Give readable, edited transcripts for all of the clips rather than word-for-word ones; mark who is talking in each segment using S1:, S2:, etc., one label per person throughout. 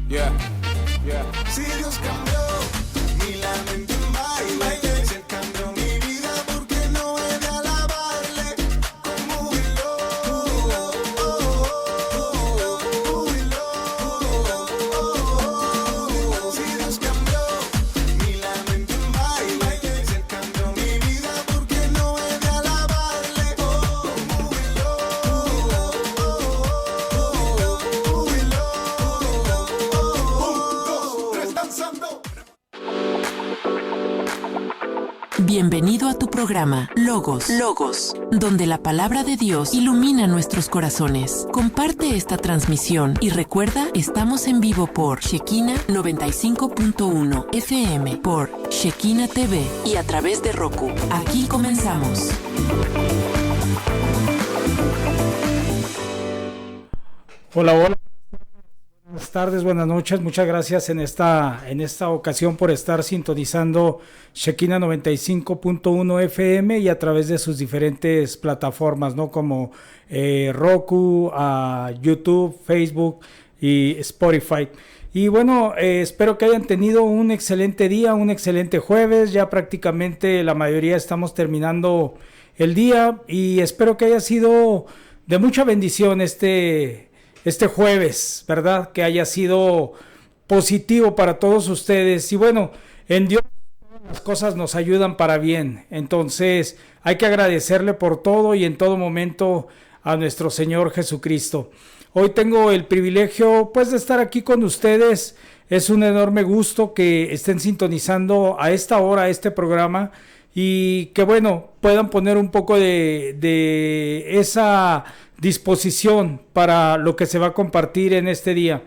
S1: Yeah, yeah.
S2: Si Dios cambió mi lamento en baile, si Él cambió mi vida, porque no he de alabarle con júbilo, júbilo. Si Dios cambió mi lamento en baile, si Él cambió mi vida, porque no he de alabarle con júbilo, júbilo. 1, 2, 3, danzando.
S3: Bienvenido a tu programa Logos, donde la palabra de Dios ilumina nuestros corazones. Comparte esta transmisión y recuerda, estamos en vivo por Shekinah 95.1 FM, por Shekinah TV y a través de Roku. Aquí comenzamos.
S4: Hola, hola. Buenas tardes, buenas noches. Muchas gracias en esta ocasión por estar sintonizando Shekinah 95.1 FM y a través de sus diferentes plataformas, ¿no? Como Roku, YouTube, Facebook y Spotify. Y bueno, espero que hayan tenido un excelente día, un excelente jueves. Ya prácticamente la mayoría estamos terminando el día y espero que haya sido de mucha bendición este jueves, ¿verdad? Que haya sido positivo para todos ustedes. Y bueno, en Dios las cosas nos ayudan para bien. Entonces hay que agradecerle por todo y en todo momento a nuestro Señor Jesucristo. Hoy tengo el privilegio pues de estar aquí con ustedes. Es un enorme gusto que estén sintonizando a esta hora este programa y que bueno, puedan poner un poco de esa disposición para lo que se va a compartir en este día.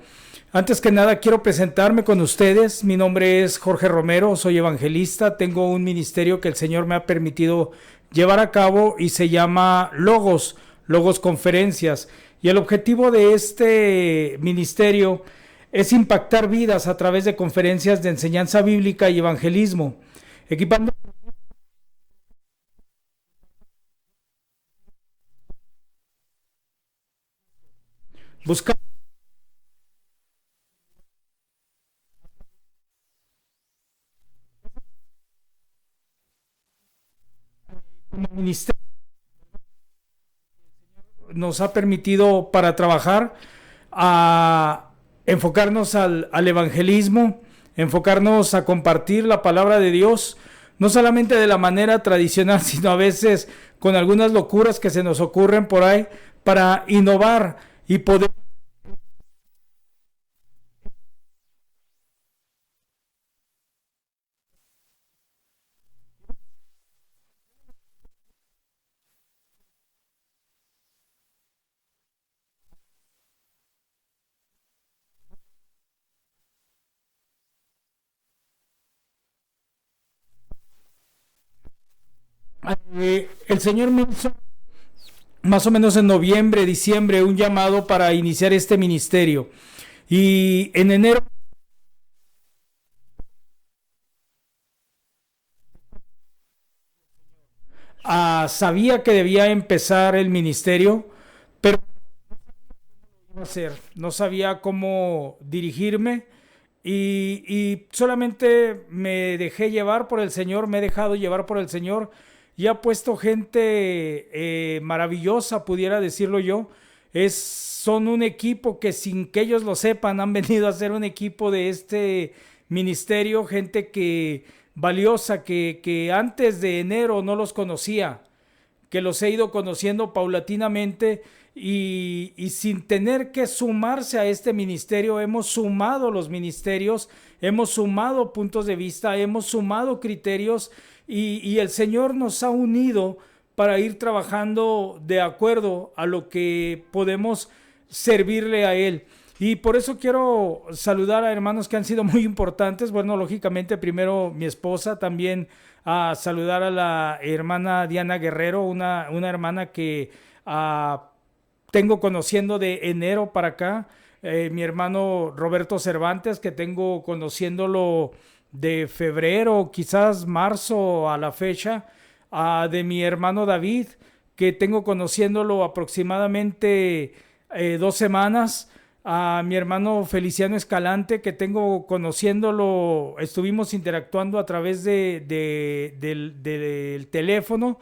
S4: Antes que nada quiero presentarme con ustedes. Mi nombre es Jorge Romero, soy evangelista, tengo un ministerio que el Señor me ha permitido llevar a cabo y se llama Logos Conferencias. Y el objetivo de este ministerio es impactar vidas a través de conferencias de enseñanza bíblica y evangelismo, equipando buscar como ministerio nos ha permitido para trabajar a enfocarnos al evangelismo, enfocarnos a compartir la palabra de Dios, no solamente de la manera tradicional, sino a veces con algunas locuras que se nos ocurren por ahí para innovar y poder el Señor me hizo más o menos en noviembre, diciembre, un llamado para iniciar este ministerio. Y en enero sabía que debía empezar el ministerio, pero no sabía cómo dirigirme y solamente me dejé llevar por el Señor, me he dejado llevar por el Señor y ha puesto gente maravillosa, pudiera decirlo yo. Son un equipo que sin que ellos lo sepan han venido a ser un equipo de este ministerio, gente que valiosa, que antes de enero no los conocía, que los he ido conociendo paulatinamente y sin tener que sumarse a este ministerio, hemos sumado los ministerios, hemos sumado puntos de vista, hemos sumado criterios y el Señor nos ha unido para ir trabajando de acuerdo a lo que podemos servirle a Él. Y por eso quiero saludar a hermanos que han sido muy importantes. Bueno, lógicamente primero mi esposa, también a saludar a la hermana Diana Guerrero, una hermana que tengo conociendo de enero para acá. Mi hermano Roberto Cervantes, que tengo conociéndolo de febrero, quizás marzo a la fecha. De mi hermano David, que tengo conociéndolo aproximadamente 2 semanas. a mi hermano Feliciano Escalante, que tengo conociéndolo, estuvimos interactuando a través del teléfono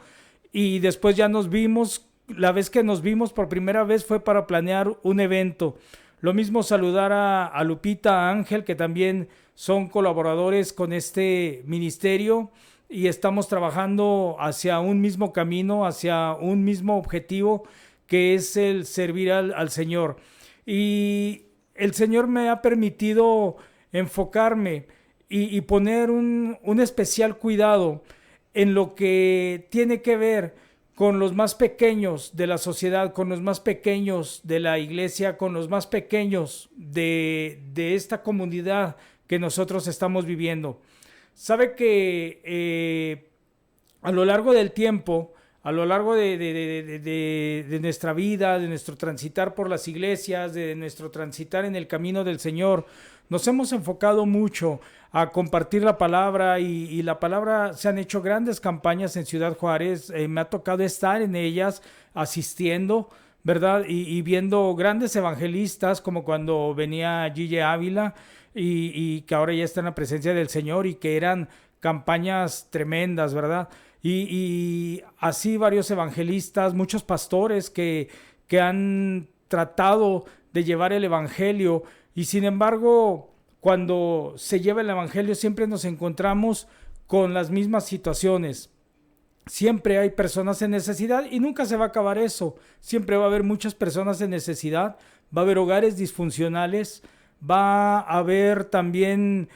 S4: y después ya nos vimos. La vez que nos vimos por primera vez fue para planear un evento. Lo mismo saludar a Lupita, a Ángel, que también son colaboradores con este ministerio y estamos trabajando hacia un mismo camino, hacia un mismo objetivo, que es el servir al Señor. Y el Señor me ha permitido enfocarme y poner un especial cuidado en lo que tiene que ver con los más pequeños de la sociedad, con los más pequeños de la iglesia, con los más pequeños de esta comunidad que nosotros estamos viviendo. Sabe que a lo largo del tiempo, a lo largo de nuestra vida, de nuestro transitar por las iglesias, de nuestro transitar en el camino del Señor, nos hemos enfocado mucho a compartir la palabra y la palabra, se han hecho grandes campañas en Ciudad Juárez, me ha tocado estar en ellas, asistiendo, ¿verdad? Y viendo grandes evangelistas como cuando venía Gille Ávila y que ahora ya está en la presencia del Señor y que eran campañas tremendas, ¿verdad? Y así varios evangelistas, muchos pastores que han tratado de llevar el evangelio y sin embargo cuando se lleva el evangelio siempre nos encontramos con las mismas situaciones. Siempre hay personas en necesidad y nunca se va a acabar eso. Siempre va a haber muchas personas en necesidad, va a haber hogares disfuncionales, va a haber también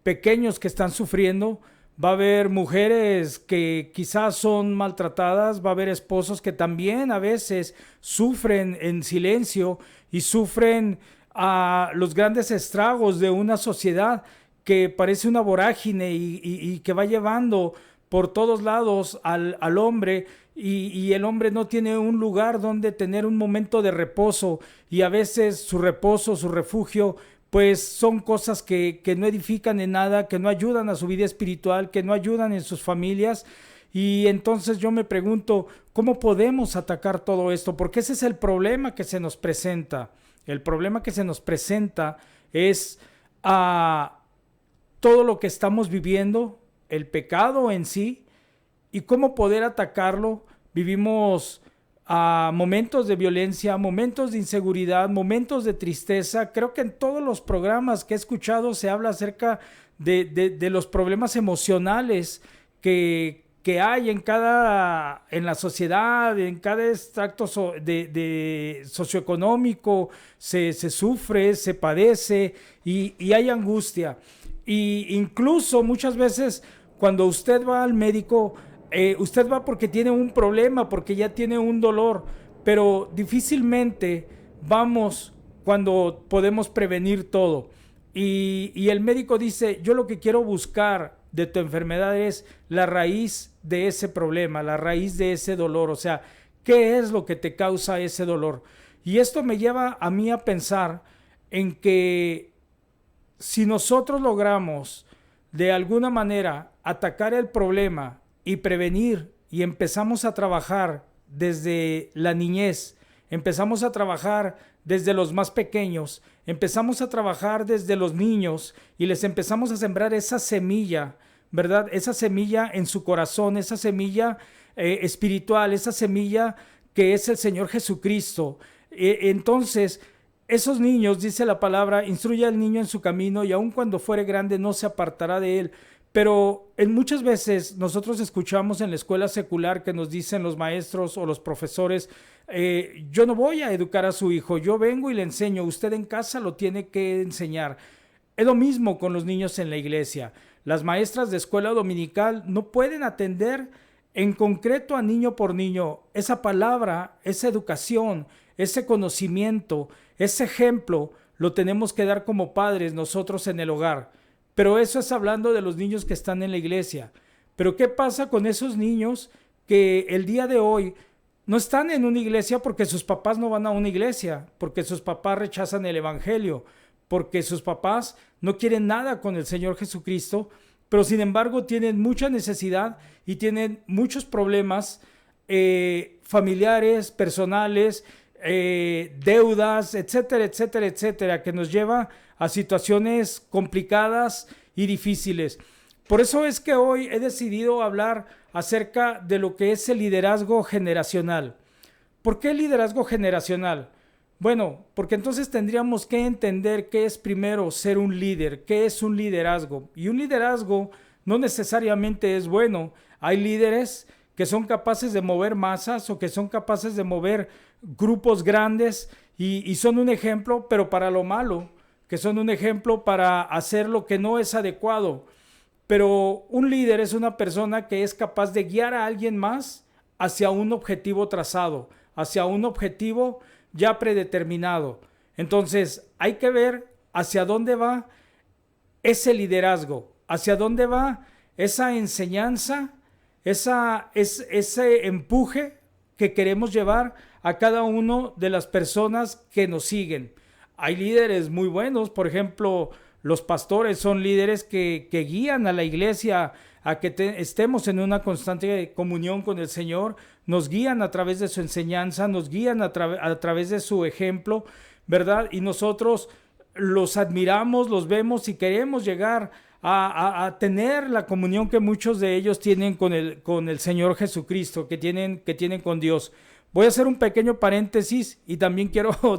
S4: pequeños que están sufriendo, va a haber mujeres que quizás son maltratadas, va a haber esposos que también a veces sufren en silencio y sufren los grandes estragos de una sociedad que parece una vorágine y que va llevando por todos lados al hombre y el hombre no tiene un lugar donde tener un momento de reposo y a veces su reposo, su refugio, pues son cosas que no edifican en nada, que no ayudan a su vida espiritual, que no ayudan en sus familias. Y entonces yo me pregunto, ¿cómo podemos atacar todo esto? Porque ese es el problema que se nos presenta. El problema que se nos presenta es todo lo que estamos viviendo, el pecado en sí, y cómo poder atacarlo. Vivimos momentos de violencia, momentos de inseguridad, momentos de tristeza. Creo que en todos los programas que he escuchado se habla acerca de los problemas emocionales que hay en la sociedad, en cada extracto socioeconómico, se sufre, se padece y hay angustia. Y incluso muchas veces cuando usted va al médico, usted va porque tiene un problema, porque ya tiene un dolor, pero difícilmente vamos cuando podemos prevenir todo. Y el médico dice, yo lo que quiero buscar de tu enfermedad es la raíz de ese problema, la raíz de ese dolor, o sea, ¿qué es lo que te causa ese dolor? Y esto me lleva a mí a pensar en que si nosotros logramos de alguna manera atacar el problema y prevenir y empezamos a trabajar desde la niñez, empezamos a trabajar desde los más pequeños, empezamos a trabajar desde los niños y les empezamos a sembrar esa semilla, ¿verdad? Esa semilla en su corazón, esa semilla espiritual, esa semilla que es el Señor Jesucristo. Entonces, esos niños, dice la palabra, instruye al niño en su camino y aun cuando fuere grande no se apartará de él. Pero muchas veces nosotros escuchamos en la escuela secular que nos dicen los maestros o los profesores, yo no voy a educar a su hijo, yo vengo y le enseño, usted en casa lo tiene que enseñar. Es lo mismo con los niños en la iglesia. Las maestras de escuela dominical no pueden atender en concreto a niño por niño. Esa palabra, esa educación, ese conocimiento, ese ejemplo, lo tenemos que dar como padres nosotros en el hogar. Pero eso es hablando de los niños que están en la iglesia. Pero ¿qué pasa con esos niños que el día de hoy no están en una iglesia porque sus papás no van a una iglesia, porque sus papás rechazan el evangelio, porque sus papás no quieren nada con el Señor Jesucristo, pero sin embargo tienen mucha necesidad y tienen muchos problemas familiares, personales, deudas, etcétera, etcétera, etcétera, que nos lleva a situaciones complicadas y difíciles. Por eso es que hoy he decidido hablar acerca de lo que es el liderazgo generacional. ¿Por qué el liderazgo generacional? Bueno, porque entonces tendríamos que entender qué es primero ser un líder, qué es un liderazgo. Y un liderazgo no necesariamente es bueno. Hay líderes que son capaces de mover masas o que son capaces de mover grupos grandes y son un ejemplo, pero para lo malo, que son un ejemplo para hacer lo que no es adecuado. Pero un líder es una persona que es capaz de guiar a alguien más hacia un objetivo trazado, hacia un objetivo ya predeterminado. Entonces hay que ver hacia dónde va ese liderazgo, hacia dónde va esa enseñanza, ese empuje que queremos llevar a cada una de las personas que nos siguen. Hay líderes muy buenos, por ejemplo, los pastores son líderes que guían a la iglesia a que estemos en una constante comunión con el Señor, nos guían a través de su enseñanza, nos guían a través de su ejemplo, ¿verdad? Y nosotros los admiramos, los vemos y queremos llegar a tener la comunión que muchos de ellos tienen con el Señor Jesucristo, que tienen con Dios. Voy a hacer un pequeño paréntesis y también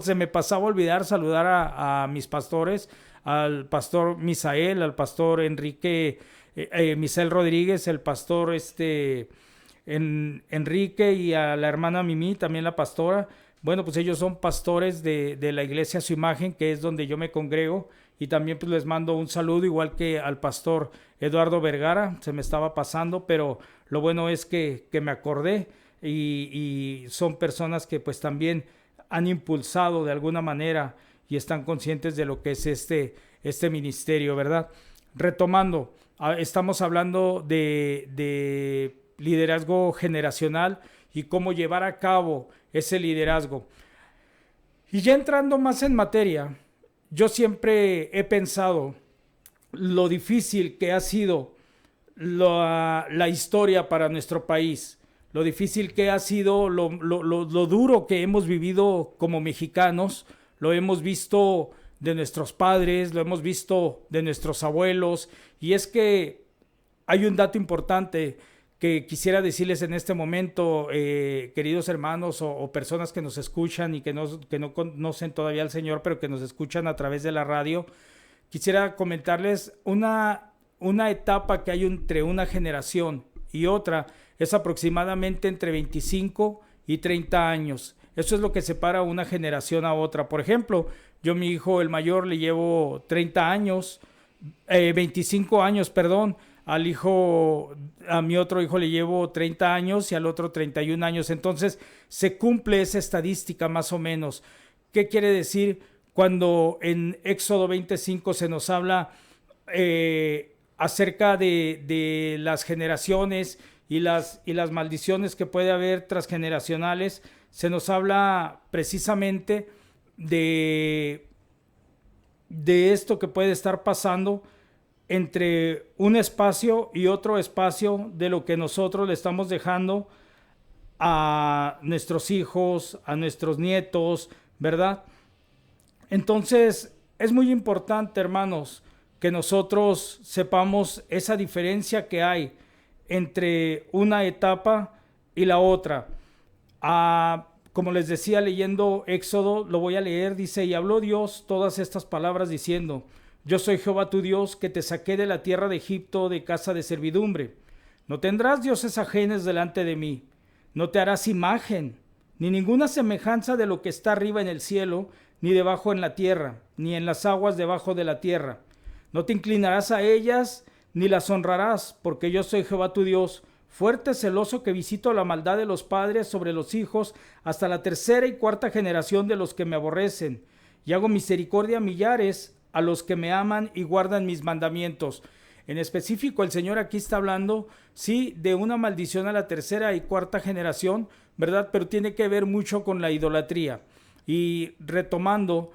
S4: se me pasaba a olvidar saludar a mis pastores, al pastor Misael, al pastor Enrique, Misael Rodríguez, el pastor Enrique, y a la hermana Mimi, también la pastora. Bueno, pues ellos son pastores de la iglesia Su Imagen, que es donde yo me congrego, y también pues les mando un saludo, igual que al pastor Eduardo Vergara. Se me estaba pasando, pero lo bueno es que me acordé, y son personas que pues también han impulsado de alguna manera y están conscientes de lo que es este ministerio, ¿verdad? Retomando, estamos hablando de liderazgo generacional y cómo llevar a cabo ese liderazgo. Y ya entrando más en materia, yo siempre he pensado lo difícil que ha sido la historia para nuestro país, lo difícil que ha sido, lo duro que hemos vivido como mexicanos. Lo hemos visto de nuestros padres, lo hemos visto de nuestros abuelos, y es que hay un dato importante que quisiera decirles en este momento, queridos hermanos o personas que nos escuchan y que no conocen todavía al Señor, pero que nos escuchan a través de la radio. Quisiera comentarles una etapa que hay entre una generación y otra, es aproximadamente entre 25 y 30 años. Eso es lo que separa una generación a otra. Por ejemplo, yo a mi hijo, el mayor, le llevo 30 años, 25 años, perdón. A mi otro hijo le llevo 30 años y al otro 31 años. Entonces, se cumple esa estadística más o menos. ¿Qué quiere decir cuando en Éxodo 25 se nos habla acerca de las generaciones y las maldiciones que puede haber transgeneracionales? Se nos habla precisamente de esto que puede estar pasando entre un espacio y otro espacio, de lo que nosotros le estamos dejando a nuestros hijos, a nuestros nietos, ¿verdad? Entonces, es muy importante, hermanos, que nosotros sepamos esa diferencia que hay entre una etapa y la otra. Como les decía, leyendo Éxodo, lo voy a leer, dice: y habló Dios todas estas palabras diciendo: yo soy Jehová tu Dios, que te saqué de la tierra de Egipto, de casa de servidumbre. No tendrás dioses ajenos delante de mí, no te harás imagen, ni ninguna semejanza de lo que está arriba en el cielo, ni debajo en la tierra, ni en las aguas debajo de la tierra. No te inclinarás a ellas, ni las honrarás, porque yo soy Jehová tu Dios, fuerte, celoso, que visito la maldad de los padres sobre los hijos, hasta la tercera y cuarta generación de los que me aborrecen, y hago misericordia a millares, a los que me aman y guardan mis mandamientos. En específico, el Señor aquí está hablando, sí, de una maldición a la tercera y cuarta generación, ¿verdad? Pero tiene que ver mucho con la idolatría. Y retomando,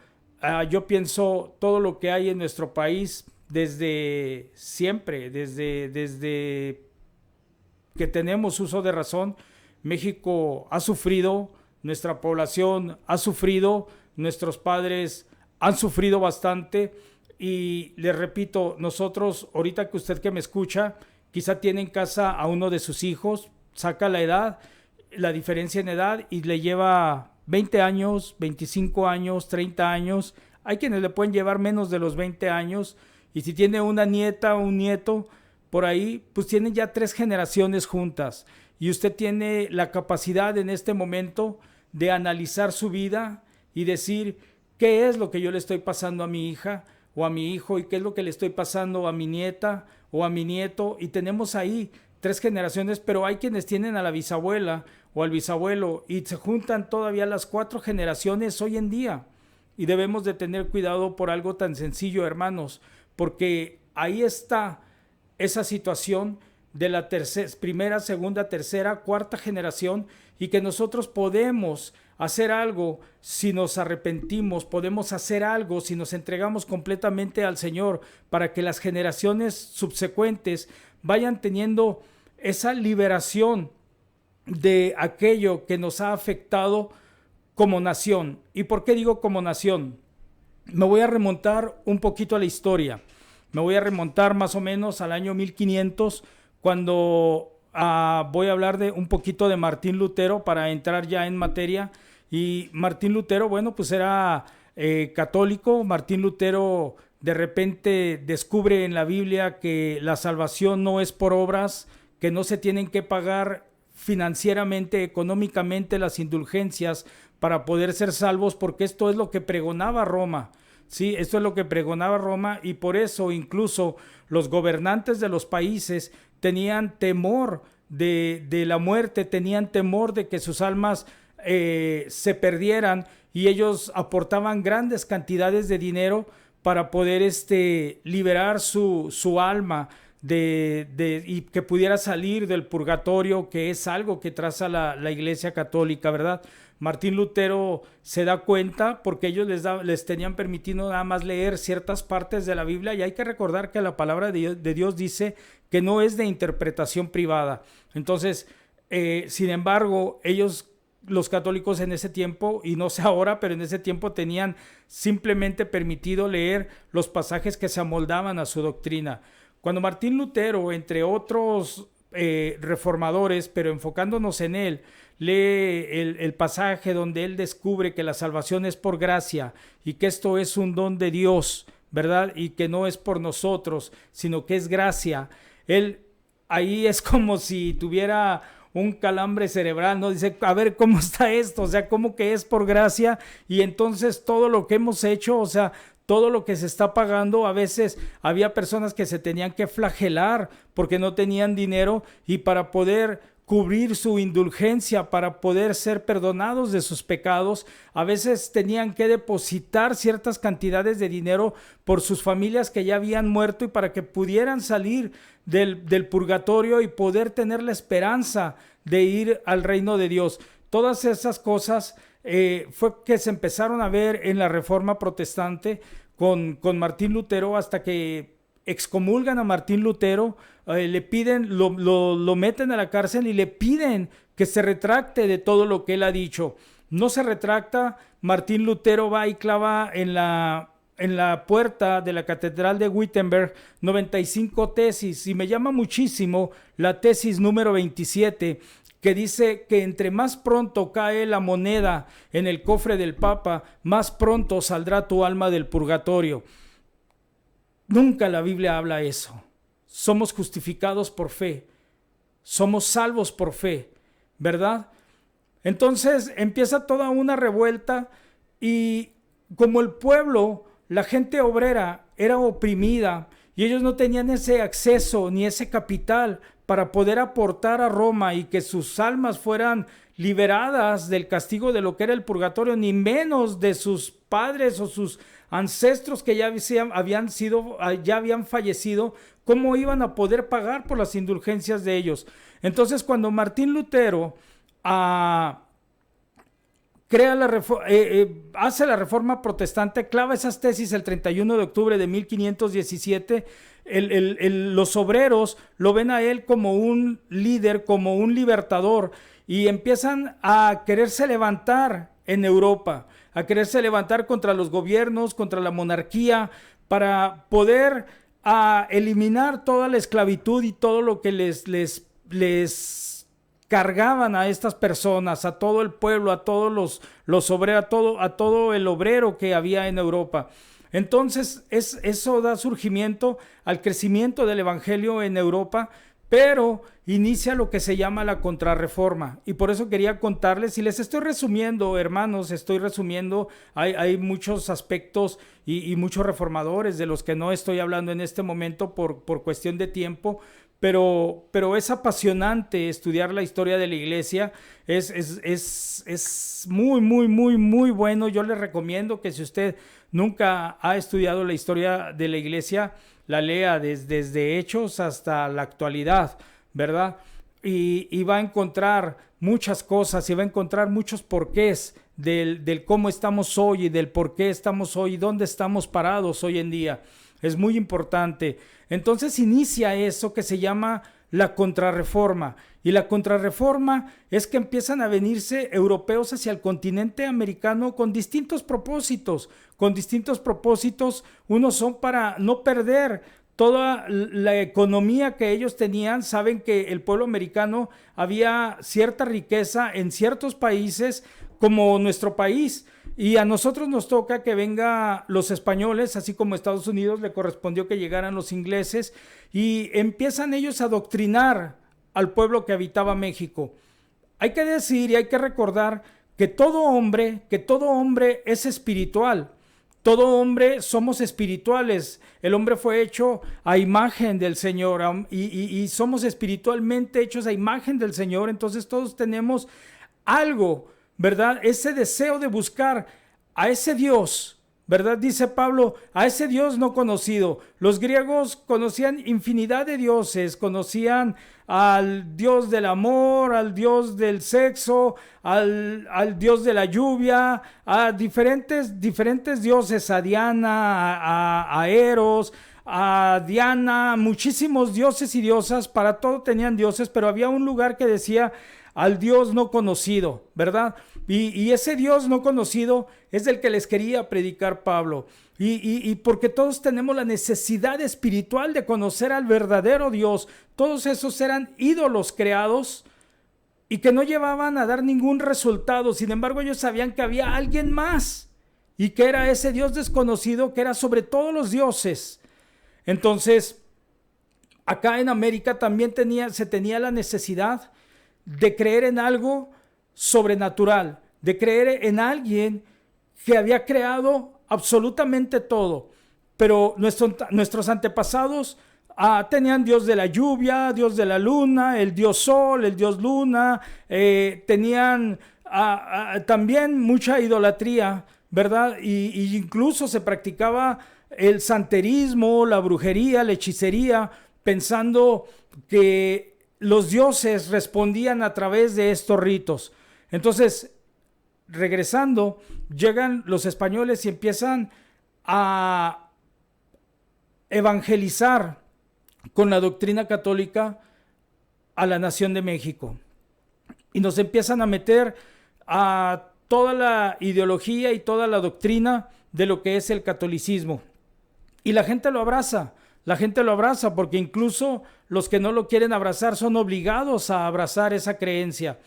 S4: yo pienso todo lo que hay en nuestro país desde siempre, desde que tenemos uso de razón. México ha sufrido nuestra población ha sufrido, nuestros padres han sufrido bastante. Y les repito, nosotros, ahorita que usted que me escucha, quizá tiene en casa a uno de sus hijos, saca la edad, la diferencia en edad y le lleva 20 años, 25 años, 30 años. Hay quienes le pueden llevar menos de los 20 años. Y si tiene una nieta o un nieto por ahí, pues tienen ya 3 generaciones juntas. Y usted tiene la capacidad en este momento de analizar su vida y decir qué es lo que yo le estoy pasando a mi hija o a mi hijo y qué es lo que le estoy pasando a mi nieta o a mi nieto. Y tenemos ahí 3 generaciones, pero hay quienes tienen a la bisabuela o al bisabuelo y se juntan todavía las 4 generaciones hoy en día. Y debemos de tener cuidado por algo tan sencillo, hermanos, porque ahí está esa situación de la primera, segunda, tercera, cuarta generación, y que nosotros podemos hacer algo si nos arrepentimos, podemos hacer algo si nos entregamos completamente al Señor para que las generaciones subsecuentes vayan teniendo esa liberación de aquello que nos ha afectado como nación. ¿Y por qué digo como nación? Me voy a remontar un poquito a la historia. Me voy a remontar más o menos al año 1500, cuando voy a hablar de un poquito de Martín Lutero para entrar ya en materia. Y Martín Lutero, bueno, pues era católico. Martín Lutero de repente descubre en la Biblia que la salvación no es por obras, que no se tienen que pagar financieramente, económicamente las indulgencias para poder ser salvos, porque esto es lo que pregonaba Roma. Sí, esto es lo que pregonaba Roma, y por eso incluso los gobernantes de los países tenían temor de la muerte, tenían temor de que sus almas se perdieran, y ellos aportaban grandes cantidades de dinero para poder liberar su alma y que pudiera salir del purgatorio, que es algo que traza la Iglesia Católica, ¿verdad? Martín Lutero se da cuenta porque ellos les tenían permitido nada más leer ciertas partes de la Biblia, y hay que recordar que la palabra de Dios dice que no es de interpretación privada. Entonces, sin embargo, ellos, los católicos en ese tiempo, y no sé ahora, pero en ese tiempo tenían simplemente permitido leer los pasajes que se amoldaban a su doctrina. Cuando Martín Lutero, entre otros reformadores, pero enfocándonos en él, lee el pasaje donde él descubre que la salvación es por gracia y que esto es un don de Dios, ¿verdad? Y que no es por nosotros, sino que es gracia. Él ahí es como si tuviera un calambre cerebral, ¿no? Dice, a ver, ¿cómo está esto? O sea, ¿cómo que es por gracia? Y entonces todo lo que hemos hecho, o sea, todo lo que se está pagando, a veces había personas que se tenían que flagelar porque no tenían dinero, y para poder cubrir su indulgencia, para poder ser perdonados de sus pecados, a veces tenían que depositar ciertas cantidades de dinero por sus familias que ya habían muerto, y para que pudieran salir del purgatorio y poder tener la esperanza de ir al reino de Dios. Todas esas cosas fue que se empezaron a ver en la Reforma Protestante con Martín Lutero, hasta que excomulgan a Martín Lutero, le piden, lo meten a la cárcel y le piden que se retracte de todo lo que él ha dicho. No se retracta. Martín Lutero va y clava en la puerta de la Catedral de Wittenberg 95 tesis, y me llama muchísimo la tesis número 27, que dice que entre más pronto cae la moneda en el cofre del Papa, más pronto saldrá tu alma del purgatorio. Nunca la Biblia habla eso. Somos justificados por fe, somos salvos por fe, ¿verdad? Entonces empieza toda una revuelta, y como el pueblo, la gente obrera era oprimida, y ellos no tenían ese acceso ni ese capital para poder aportar a Roma y que sus almas fueran liberadas del castigo de lo que era el purgatorio, ni menos de sus padres o sus ancestros que ya habían fallecido. ¿Cómo iban a poder pagar por las indulgencias de ellos? Entonces, cuando Martín Lutero hace la Reforma Protestante, clava esas tesis el 31 de octubre de 1517, los obreros lo ven a él como un líder, como un libertador, y empiezan a quererse levantar en Europa, a quererse levantar contra los gobiernos, contra la monarquía, para poder eliminar toda la esclavitud y todo lo que les cargaban a estas personas, a todo el pueblo, a todos los obreros, a todo el obrero que había en Europa. Entonces eso da surgimiento al crecimiento del evangelio en Europa, pero inicia lo que se llama la contrarreforma. Y por eso quería contarles, y les estoy resumiendo, hermanos, hay muchos aspectos y muchos reformadores de los que no estoy hablando en este momento por cuestión de tiempo, pero es apasionante estudiar la historia de la iglesia, es muy, muy, muy, muy bueno. Yo les recomiendo que si usted nunca ha estudiado la historia de la iglesia, la lea desde Hechos hasta la actualidad, ¿verdad? Y va a encontrar muchas cosas y va a encontrar muchos porqués del cómo estamos hoy y del por qué estamos hoy y dónde estamos parados hoy en día. Es muy importante. Entonces inicia eso que se llama la contrarreforma. Y la contrarreforma es que empiezan a venirse europeos hacia el continente americano con distintos propósitos. Unos son para no perder toda la economía que ellos tenían. Saben que el pueblo americano había cierta riqueza en ciertos países como nuestro país. Y a nosotros nos toca que vengan los españoles, así como a Estados Unidos le correspondió que llegaran los ingleses, y empiezan ellos a adoctrinar al pueblo que habitaba México. Hay que decir y hay que recordar que todo hombre es espiritual. Todo hombre somos espirituales. El hombre fue hecho a imagen del Señor y somos espiritualmente hechos a imagen del Señor. Entonces todos tenemos algo, ¿verdad? Ese deseo de buscar a ese Dios, ¿verdad? Dice Pablo, a ese Dios no conocido. Los griegos conocían infinidad de dioses, conocían al Dios del amor, al Dios del sexo, al Dios de la lluvia, a diferentes dioses, a Diana, a Eros, a Diana, muchísimos dioses y diosas, para todo tenían dioses, pero había un lugar que decía al Dios no conocido, ¿verdad? Y ese Dios no conocido es el que les quería predicar Pablo. Y porque todos tenemos la necesidad espiritual de conocer al verdadero Dios. Todos esos eran ídolos creados y que no llevaban a dar ningún resultado. Sin embargo, ellos sabían que había alguien más y que era ese Dios desconocido, que era sobre todos los dioses. Entonces, acá en América también se tenía la necesidad de creer en algo sobrenatural, de creer en alguien que había creado absolutamente todo. Pero nuestros antepasados tenían Dios de la lluvia, Dios de la luna, el Dios sol, el Dios luna, tenían también mucha idolatría, ¿verdad? Y incluso se practicaba el santerismo, la brujería, la hechicería, pensando que los dioses respondían a través de estos ritos. Entonces, regresando, llegan los españoles y empiezan a evangelizar con la doctrina católica a la nación de México. Y nos empiezan a meter a toda la ideología y toda la doctrina de lo que es el catolicismo. Y la gente lo abraza. La gente lo abraza porque incluso los que no lo quieren abrazar son obligados a abrazar esa creencia.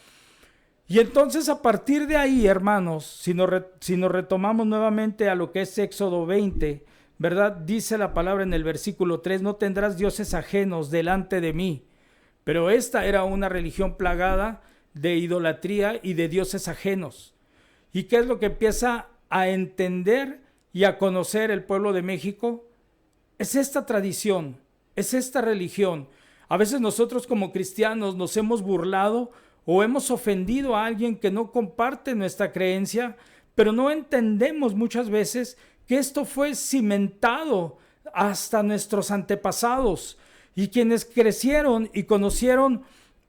S4: Y entonces a partir de ahí, hermanos, si nos retomamos nuevamente a lo que es Éxodo 20, ¿verdad? Dice la palabra en el versículo 3, no tendrás dioses ajenos delante de mí. Pero esta era una religión plagada de idolatría y de dioses ajenos. ¿Y qué es lo que empieza a entender y a conocer el pueblo de México? Es esta tradición, es esta religión. A veces nosotros como cristianos nos hemos burlado o hemos ofendido a alguien que no comparte nuestra creencia, pero no entendemos muchas veces que esto fue cimentado hasta nuestros antepasados, y quienes crecieron y conocieron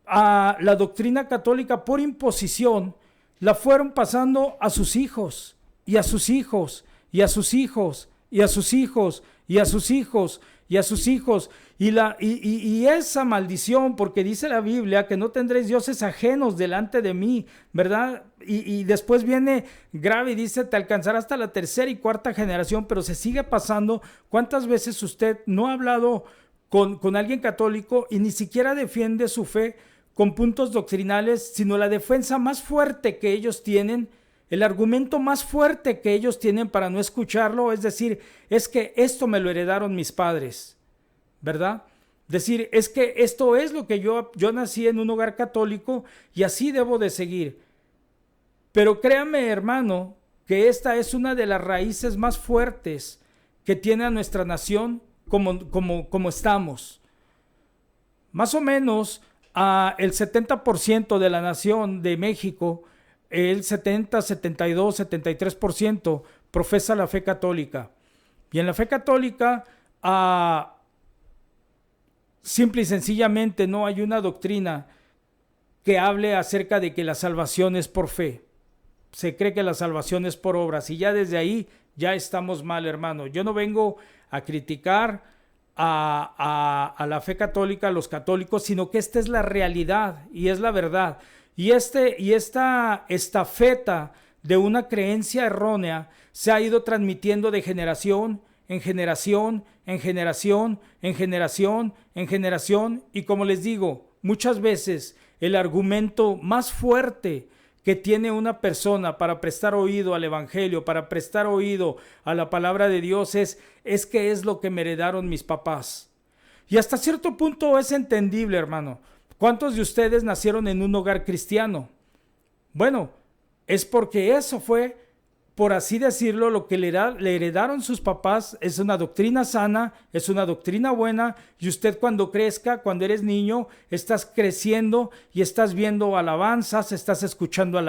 S4: a la doctrina católica por imposición, la fueron pasando a sus hijos, y a sus hijos, y a sus hijos, y a sus hijos, y a sus hijos, y a sus hijos. Y esa maldición, porque dice la Biblia que no tendréis dioses ajenos delante de mí, ¿verdad? Y después viene grave y dice, te alcanzará hasta la tercera y cuarta generación, pero se sigue pasando. ¿Cuántas veces usted no ha hablado con alguien católico y ni siquiera defiende su fe con puntos doctrinales, sino la defensa más fuerte que ellos tienen, el argumento más fuerte que ellos tienen para no escucharlo? Es decir, es que esto me lo heredaron mis padres, ¿verdad? Decir, es que esto es lo que yo nací en un hogar católico y así debo de seguir. Pero créame, hermano, que esta es una de las raíces más fuertes que tiene a nuestra nación como estamos. Más o menos el 70% de la nación de México, el 70, 72, 73% profesa la fe católica. Y en la fe católica, simple y sencillamente no hay una doctrina que hable acerca de que la salvación es por fe. Se cree que la salvación es por obras y ya desde ahí ya estamos mal, hermano. Yo no vengo a criticar a la fe católica, a los católicos, sino que esta es la realidad y es la verdad. Y esta estafeta de una creencia errónea se ha ido transmitiendo de generación en generación, en generación, en generación, en generación. Y como les digo, muchas veces el argumento más fuerte que tiene una persona para prestar oído al evangelio, para prestar oído a la palabra de Dios es que es lo que me heredaron mis papás. Y hasta cierto punto es entendible, hermano. ¿Cuántos de ustedes nacieron en un hogar cristiano? Bueno, es porque eso fue, por así decirlo, lo que le heredaron sus papás. Es una doctrina sana, es una doctrina buena, y usted cuando crezca, cuando eres niño, estás creciendo y estás viendo alabanzas, estás escuchando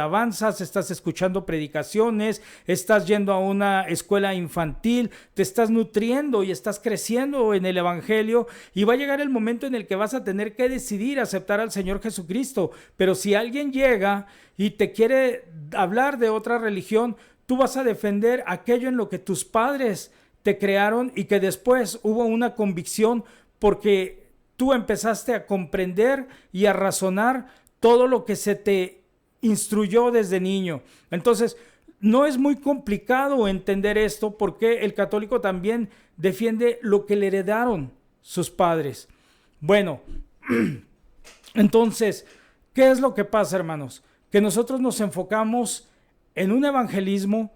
S4: predicaciones, estás yendo a una escuela infantil, te estás nutriendo y estás creciendo en el evangelio, y va a llegar el momento en el que vas a tener que decidir aceptar al Señor Jesucristo. Pero si alguien llega y te quiere hablar de otra religión, tú vas a defender aquello en lo que tus padres te crearon y que después hubo una convicción porque tú empezaste a comprender y a razonar todo lo que se te instruyó desde niño. Entonces, no es muy complicado entender esto porque el católico también defiende lo que le heredaron sus padres. Bueno, entonces, ¿qué es lo que pasa, hermanos? Que nosotros nos enfocamos en un evangelismo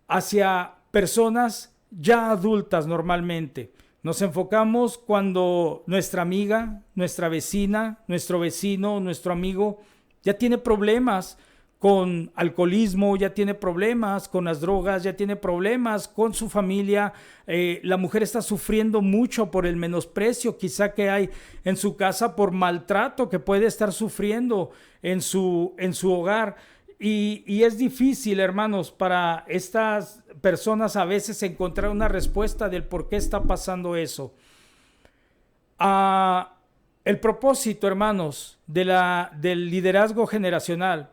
S4: hacia personas ya adultas normalmente. Nos enfocamos cuando nuestra amiga, nuestra vecina, nuestro vecino, nuestro amigo ya tiene problemas con alcoholismo, ya tiene problemas con las drogas, ya tiene problemas con su familia. La mujer está sufriendo mucho por el menosprecio quizá que hay en su casa, por maltrato que puede estar sufriendo en su hogar. Y es difícil, hermanos, para estas personas a veces encontrar una respuesta del por qué está pasando eso. El propósito, hermanos, del liderazgo generacional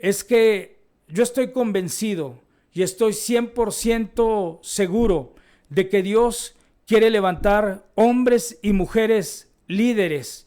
S4: es que yo estoy convencido y estoy 100% seguro de que Dios quiere levantar hombres y mujeres líderes,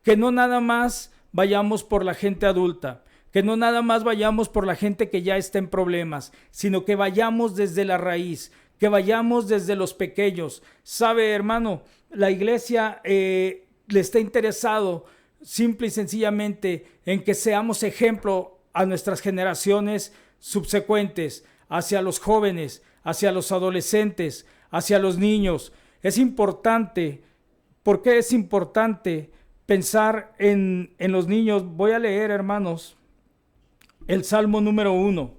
S4: que no nada más vayamos por la gente adulta, que no nada más vayamos por la gente que ya está en problemas, sino que vayamos desde la raíz, que vayamos desde los pequeños. Sabe, hermano, la iglesia le está interesado simple y sencillamente en que seamos ejemplo a nuestras generaciones subsecuentes, hacia los jóvenes, hacia los adolescentes, hacia los niños. Es importante. ¿Por qué es importante pensar en los niños? Voy a leer, hermanos, el Salmo número 1.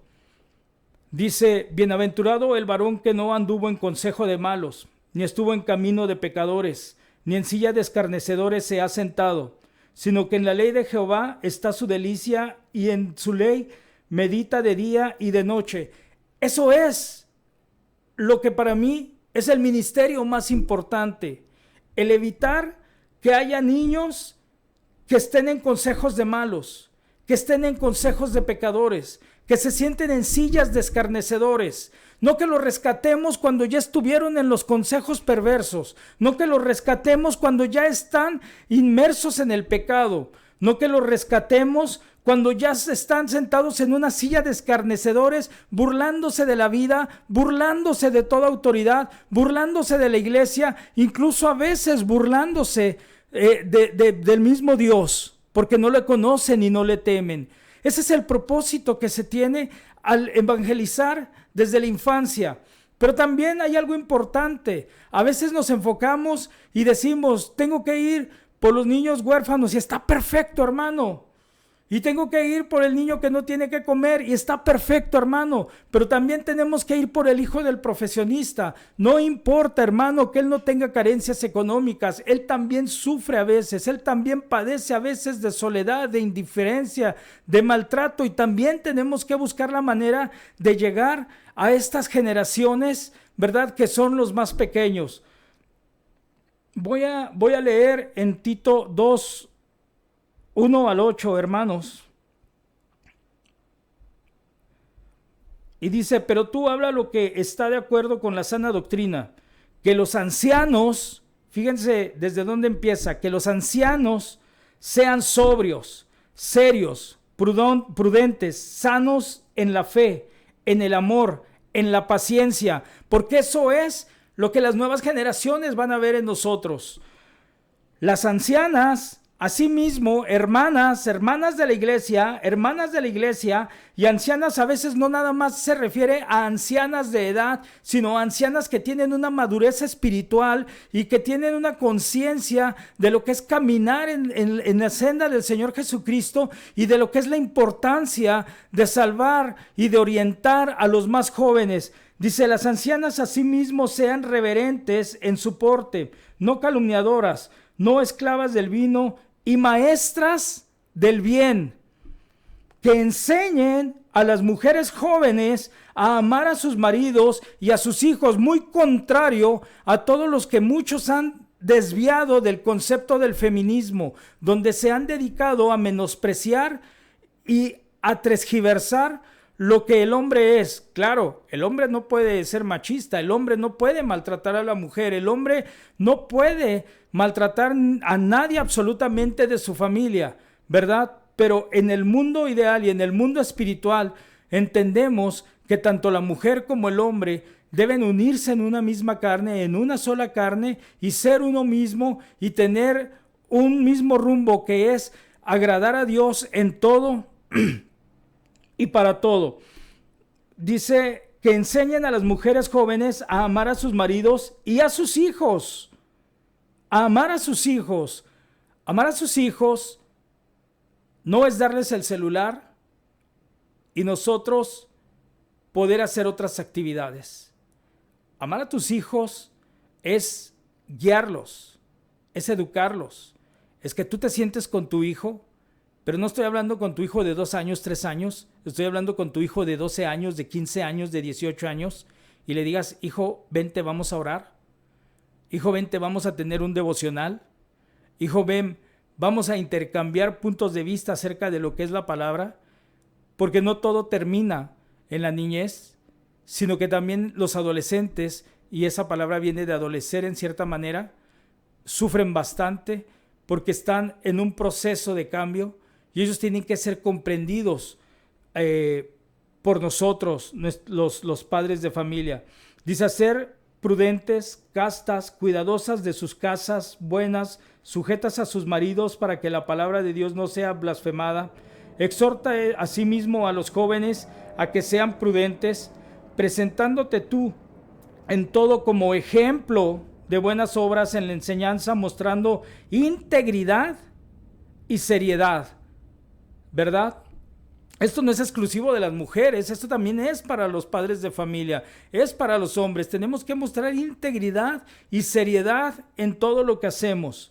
S4: Dice: bienaventurado el varón que no anduvo en consejo de malos, ni estuvo en camino de pecadores, ni en silla de escarnecedores se ha sentado, sino que en la ley de Jehová está su delicia, y en su ley medita de día y de noche. Eso es lo que para mí es el ministerio más importante, el evitar que haya niños que estén en consejos de malos, que estén en consejos de pecadores, que se sienten en sillas de escarnecedores. No que los rescatemos cuando ya estuvieron en los consejos perversos. No que los rescatemos cuando ya están inmersos en el pecado. No que los rescatemos cuando ya están sentados en una silla de escarnecedores, burlándose de la vida, burlándose de toda autoridad, burlándose de la iglesia, incluso a veces burlándose del mismo Dios, porque no le conocen y no le temen. Ese es el propósito que se tiene al evangelizar desde la infancia. Pero también hay algo importante. A veces nos enfocamos y decimos, tengo que ir por los niños huérfanos, y está perfecto, hermano. Y tengo que ir por el niño que no tiene que comer, y está perfecto, hermano. Pero también tenemos que ir por el hijo del profesionista. No importa, hermano, que él no tenga carencias económicas. Él también sufre a veces. Él también padece a veces de soledad, de indiferencia, de maltrato. Y también tenemos que buscar la manera de llegar a estas generaciones, ¿verdad?, que son los más pequeños. Voy a leer en Tito 2, 1 al 8, hermanos. Y dice, pero tú habla lo que está de acuerdo con la sana doctrina, que los ancianos, fíjense desde dónde empieza, que los ancianos sean sobrios, serios, prudentes, sanos en la fe, en el amor, en la paciencia, porque eso es lo que las nuevas generaciones van a ver en nosotros. Las ancianas, asimismo, hermanas de la iglesia, y ancianas a veces no nada más se refiere a ancianas de edad, sino a ancianas que tienen una madurez espiritual y que tienen una conciencia de lo que es caminar en la senda del Señor Jesucristo y de lo que es la importancia de salvar y de orientar a los más jóvenes. Dice, las ancianas asimismo sean reverentes en su porte, no calumniadoras, no esclavas del vino, y maestras del bien, que enseñen a las mujeres jóvenes a amar a sus maridos y a sus hijos, muy contrario a todos los que muchos han desviado del concepto del feminismo, donde se han dedicado a menospreciar y a transgiversar lo que el hombre es. Claro, el hombre no puede ser machista, el hombre no puede maltratar a la mujer, el hombre no puede maltratar a nadie absolutamente de su familia, ¿verdad? Pero en el mundo ideal y en el mundo espiritual entendemos que tanto la mujer como el hombre deben unirse en una misma carne, en una sola carne, y ser uno mismo y tener un mismo rumbo, que es agradar a Dios en todo y para todo. Dice que enseñen a las mujeres jóvenes a amar a sus maridos y a sus hijos. A amar a sus hijos. Amar a sus hijos no es darles el celular y nosotros poder hacer otras actividades. Amar a tus hijos es guiarlos, es educarlos. Es que tú te sientes con tu hijo, pero no estoy hablando con tu hijo de 2 años, 3 años. Estoy hablando con tu hijo de 12 años, de 15 años, de 18 años. Y le digas, hijo, vente, vamos a orar. Hijo, vente, vamos a tener un devocional. Hijo, ven, vamos a intercambiar puntos de vista acerca de lo que es la palabra. Porque no todo termina en la niñez, sino que también los adolescentes, y esa palabra viene de adolecer en cierta manera, sufren bastante porque están en un proceso de cambio. Y ellos tienen que ser comprendidos por nosotros, los padres de familia. Dice, ser prudentes, castas, cuidadosas de sus casas, buenas, sujetas a sus maridos para que la palabra de Dios no sea blasfemada. Exhorta asimismo a los jóvenes a que sean prudentes, presentándote tú en todo como ejemplo de buenas obras en la enseñanza, mostrando integridad y seriedad. ¿Verdad? Esto no es exclusivo de las mujeres, esto también es para los padres de familia, es para los hombres. Tenemos que mostrar integridad y seriedad en todo lo que hacemos.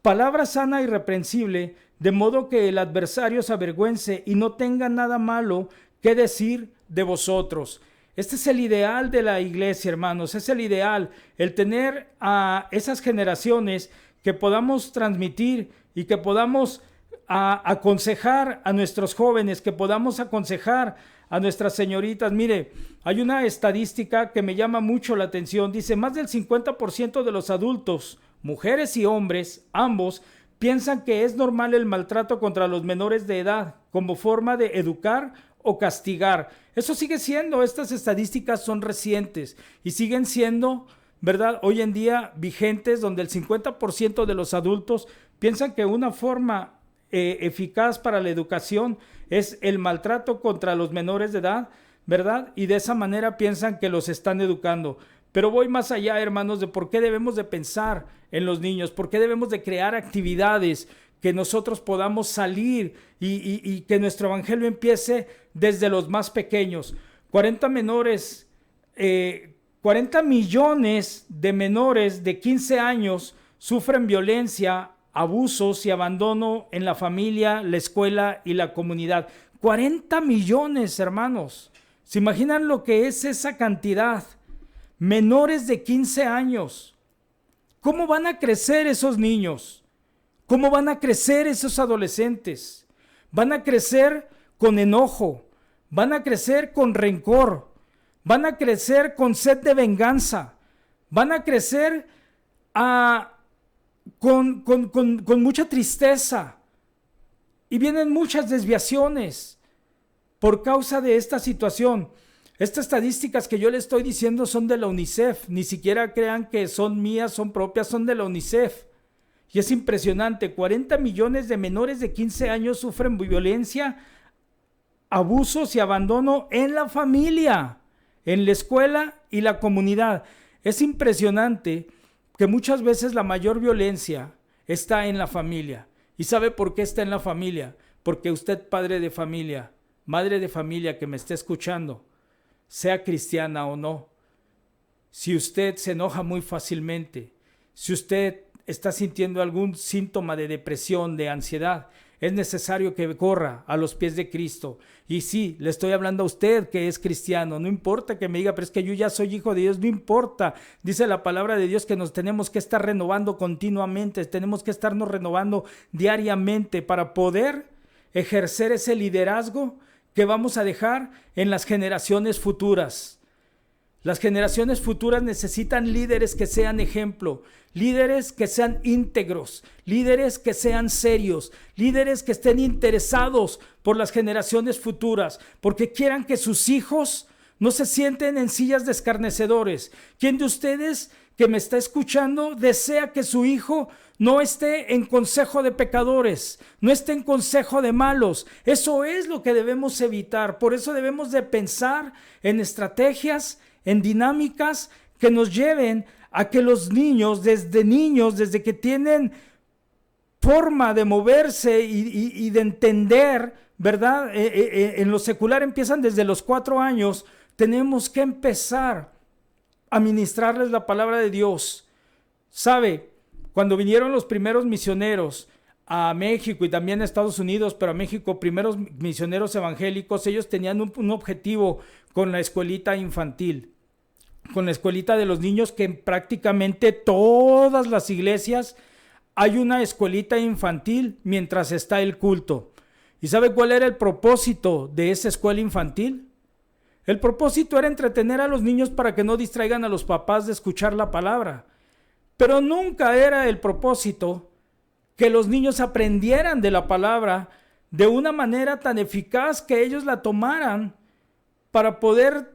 S4: Palabra sana y reprensible, de modo que el adversario se avergüence y no tenga nada malo que decir de vosotros. Este es el ideal de la iglesia, hermanos, es el ideal, el tener a esas generaciones que podamos transmitir y que podamos aconsejar a nuestros jóvenes, que podamos aconsejar a nuestras señoritas. Mire, hay una estadística que me llama mucho la atención. Dice, más del 50% de los adultos, mujeres y hombres, ambos, piensan que es normal el maltrato contra los menores de edad como forma de educar o castigar. Eso sigue siendo, estas estadísticas son recientes y siguen siendo, ¿verdad?, hoy en día vigentes, donde el 50% de los adultos piensan que una forma eficaz para la educación es el maltrato contra los menores de edad, ¿verdad? Y de esa manera piensan que los están educando. Pero voy más allá, hermanos, de por qué debemos de pensar en los niños, por qué debemos de crear actividades que nosotros podamos salir y que nuestro evangelio empiece desde los más pequeños. 40 millones de menores de 15 años sufren violencia, abusos y abandono en la familia, la escuela y la comunidad. 40 millones, hermanos. ¿Se imaginan lo que es esa cantidad? Menores de 15 años. ¿Cómo van a crecer esos niños? ¿Cómo van a crecer esos adolescentes? Van a crecer con enojo, van a crecer con rencor, van a crecer con sed de venganza, van a crecer con mucha tristeza, y vienen muchas desviaciones por causa de esta situación. Estas estadísticas que yo les estoy diciendo son de la UNICEF, ni siquiera crean que son mías, son propias, son de la UNICEF. Y es impresionante, 40 millones de menores de 15 años sufren violencia, abusos y abandono en la familia, en la escuela y la comunidad. Es impresionante que muchas veces la mayor violencia está en la familia. ¿Y sabe por qué está en la familia? Porque usted, padre de familia, madre de familia que me está escuchando, sea cristiana o no, si usted se enoja muy fácilmente, si usted está sintiendo algún síntoma de depresión, de ansiedad, es necesario que corra a los pies de Cristo. Y sí, le estoy hablando a usted que es cristiano. No importa que me diga, pero es que yo ya soy hijo de Dios. No importa. Dice la palabra de Dios que nos tenemos que estar renovando continuamente. Tenemos que estarnos renovando diariamente para poder ejercer ese liderazgo que vamos a dejar en las generaciones futuras. Las generaciones futuras necesitan líderes que sean ejemplo, líderes que sean íntegros, líderes que sean serios, líderes que estén interesados por las generaciones futuras, porque quieran que sus hijos no se sienten en sillas de escarnecedores. ¿Quién de ustedes que me está escuchando desea que su hijo no esté en consejo de pecadores, no esté en consejo de malos? Eso es lo que debemos evitar. Por eso debemos de pensar en estrategias, en dinámicas que nos lleven a que los niños, desde que tienen forma de moverse y de entender, ¿verdad? En lo secular empiezan desde los 4 años, tenemos que empezar a ministrarles la palabra de Dios. ¿Sabe? Cuando vinieron los primeros misioneros a México y también a Estados Unidos, pero a México, primeros misioneros evangélicos, ellos tenían un objetivo con la escuelita infantil, con la escuelita de los niños, que en prácticamente todas las iglesias hay una escuelita infantil mientras está el culto. ¿Y sabe cuál era el propósito de esa escuela infantil? El propósito era entretener a los niños para que no distraigan a los papás de escuchar la palabra. Pero nunca era el propósito que los niños aprendieran de la palabra de una manera tan eficaz que ellos la tomaran para poder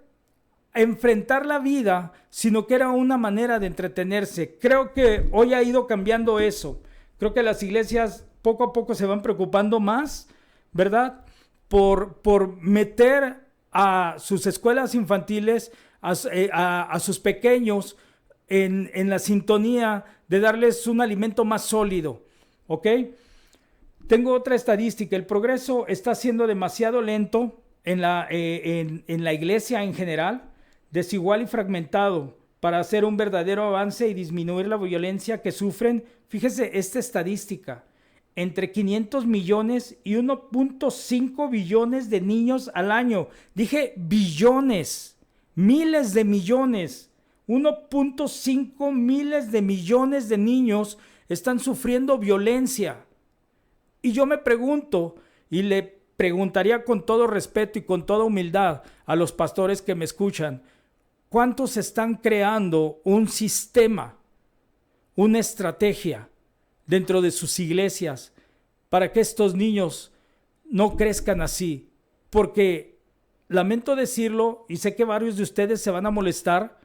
S4: enfrentar la vida, sino que era una manera de entretenerse. Creo que hoy ha ido cambiando eso. Creo que las iglesias poco a poco se van preocupando más, ¿verdad?, por meter a sus escuelas infantiles, a sus pequeños en la sintonía de darles un alimento más sólido, ¿ok? Tengo otra estadística. El progreso está siendo demasiado lento en la iglesia en general, desigual y fragmentado para hacer un verdadero avance y disminuir la violencia que sufren. Fíjese esta estadística: entre 500 millones y 1.5 billones de niños al año. Dije billones, miles de millones. 1.5 miles de millones de niños están sufriendo violencia. Y yo me pregunto, y le preguntaría con todo respeto y con toda humildad a los pastores que me escuchan, ¿cuántos están creando un sistema, una estrategia dentro de sus iglesias para que estos niños no crezcan así? Porque lamento decirlo, y sé que varios de ustedes se van a molestar,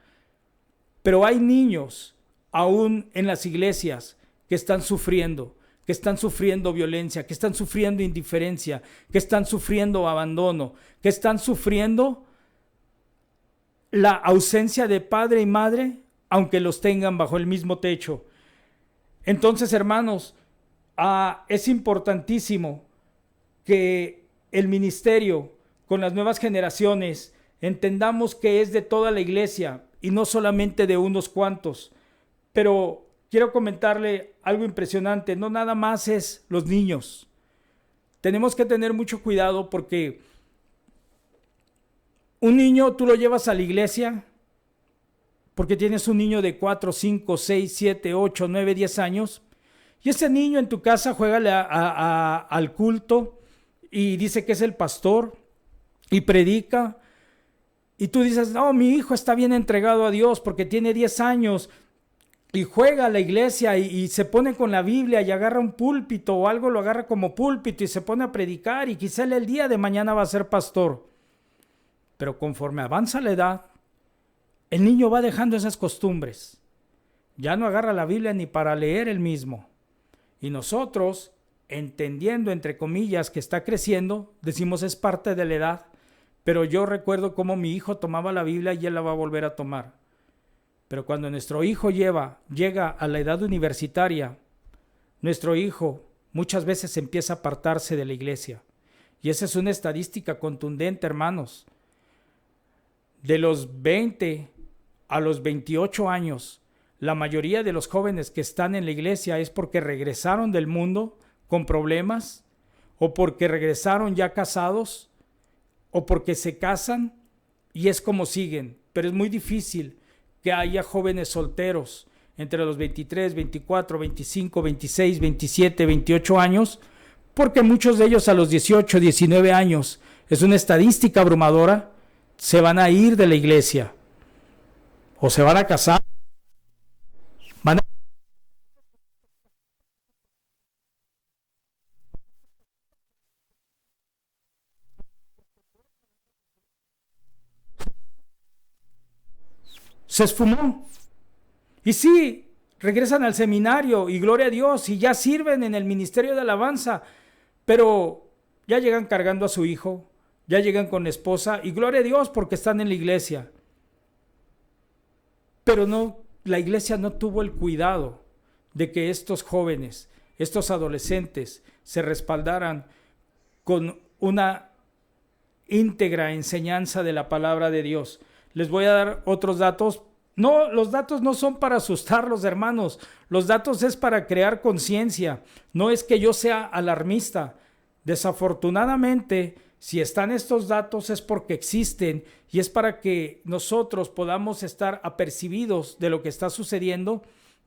S4: pero hay niños aún en las iglesias que están sufriendo violencia, que están sufriendo indiferencia, que están sufriendo abandono, que están sufriendo la ausencia de padre y madre, aunque los tengan bajo el mismo techo. Entonces, hermanos, es importantísimo que el ministerio con las nuevas generaciones entendamos que es de toda la iglesia y no solamente de unos cuantos. Pero quiero comentarle algo impresionante, no nada más es los niños. Tenemos que tener mucho cuidado porque un niño tú lo llevas a la iglesia porque tienes un niño de 4, 5, 6, 7, 8, 9, 10 años y ese niño en tu casa juega al culto y dice que es el pastor y predica y tú dices, no, mi hijo está bien entregado a Dios porque tiene 10 años y juega a la iglesia y se pone con la Biblia y agarra un púlpito o algo lo agarra como púlpito y se pone a predicar y quizá el día de mañana va a ser pastor. Pero conforme avanza la edad, el niño va dejando esas costumbres. Ya no agarra la Biblia ni para leer él mismo. Y nosotros, entendiendo entre comillas que está creciendo, decimos es parte de la edad, pero yo recuerdo cómo mi hijo tomaba la Biblia y él la va a volver a tomar. Pero cuando nuestro hijo llega a la edad universitaria, nuestro hijo muchas veces empieza a apartarse de la iglesia. Y esa es una estadística contundente, hermanos. De los 20 a los 28 años, la mayoría de los jóvenes que están en la iglesia es porque regresaron del mundo con problemas, o porque regresaron ya casados, o porque se casan, y es como siguen. Pero es muy difícil que haya jóvenes solteros entre los 23, 24, 25, 26, 27, 28 años, porque muchos de ellos a los 18, 19 años, es una estadística abrumadora, se van a ir de la iglesia o se van a casar, se esfumó. Y sí, regresan al seminario y gloria a Dios y ya sirven en el ministerio de alabanza, pero ya llegan cargando a su hijo, ya llegan con esposa y gloria a Dios porque están en la iglesia. Pero no, la iglesia no tuvo el cuidado de que estos jóvenes, estos adolescentes se respaldaran con una íntegra enseñanza de la palabra de Dios. Les voy a dar otros datos. No, los datos no son para asustarlos, hermanos. Los datos es para crear conciencia. No es que yo sea alarmista. Desafortunadamente, si están estos datos es porque existen y es para que nosotros podamos estar apercibidos de lo que está sucediendo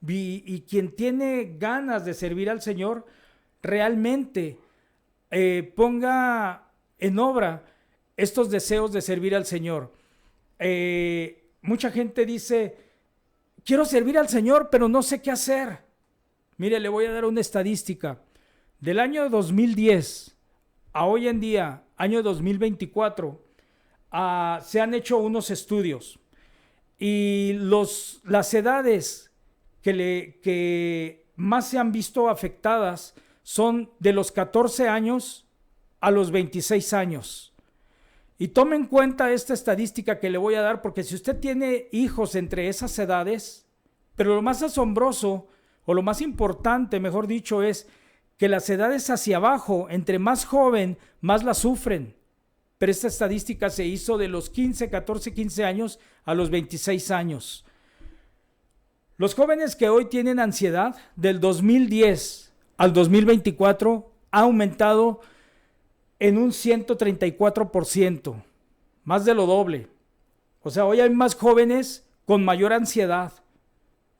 S4: y quien tiene ganas de servir al Señor realmente ponga en obra estos deseos de servir al Señor. Mucha gente dice, quiero servir al Señor, pero no sé qué hacer. Mire, le voy a dar una estadística. Del año 2010 a hoy en día, año 2024, se han hecho unos estudios y las edades que más se han visto afectadas son de los 14 años a los 26 años. Y tome en cuenta esta estadística que le voy a dar, porque si usted tiene hijos entre esas edades, pero lo más asombroso, o lo más importante, mejor dicho, es que las edades hacia abajo, entre más joven, más la sufren. Pero esta estadística se hizo de los 15, 14, 15 años a los 26 años. Los jóvenes que hoy tienen ansiedad, del 2010 al 2024, ha aumentado en un 134%, más de lo doble. O sea, hoy hay más jóvenes con mayor ansiedad,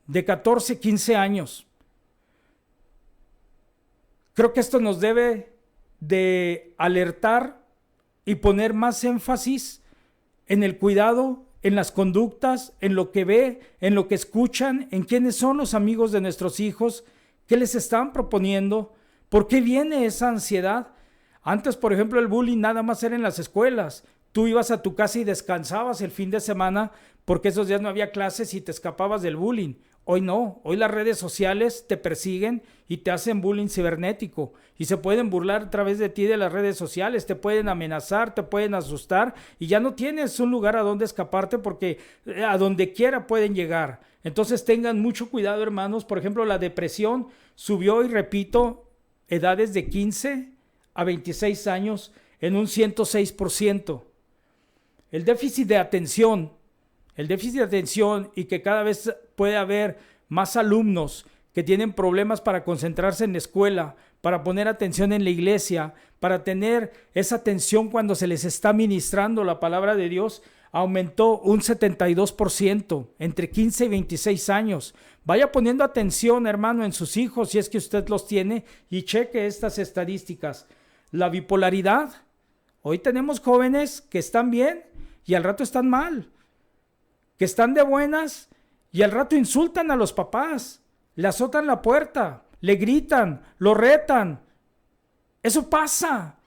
S4: de 14, 15 años. Creo que esto nos debe de alertar y poner más énfasis en el cuidado, en las conductas, en lo que ve, en lo que escuchan, en quiénes son los amigos de nuestros hijos, qué les están proponiendo, por qué viene esa ansiedad. Antes, por ejemplo, el bullying nada más era en las escuelas. Tú ibas a tu casa y descansabas el fin de semana porque esos días no había clases y te escapabas del bullying. Hoy no, hoy las redes sociales te persiguen y te hacen bullying cibernético y se pueden burlar a través de ti de las redes sociales, te pueden amenazar, te pueden asustar y ya no tienes un lugar a donde escaparte porque a donde quiera pueden llegar. Entonces tengan mucho cuidado, hermanos. Por ejemplo, la depresión subió, y repito, edades de 15 a 26 años en un 106%. El déficit de atención y que cada vez puede haber más alumnos que tienen problemas para concentrarse en la escuela, para poner atención en la iglesia, para tener esa atención cuando se les está ministrando la palabra de Dios, aumentó un 72% entre 15 y 26 años. Vaya poniendo atención, hermano, en sus hijos, si es que usted los tiene, y cheque estas estadísticas. La bipolaridad. Hoy tenemos jóvenes que están bien y al rato están mal, que están de buenas y al rato insultan a los papás, le azotan la puerta, le gritan, lo retan. Eso pasa.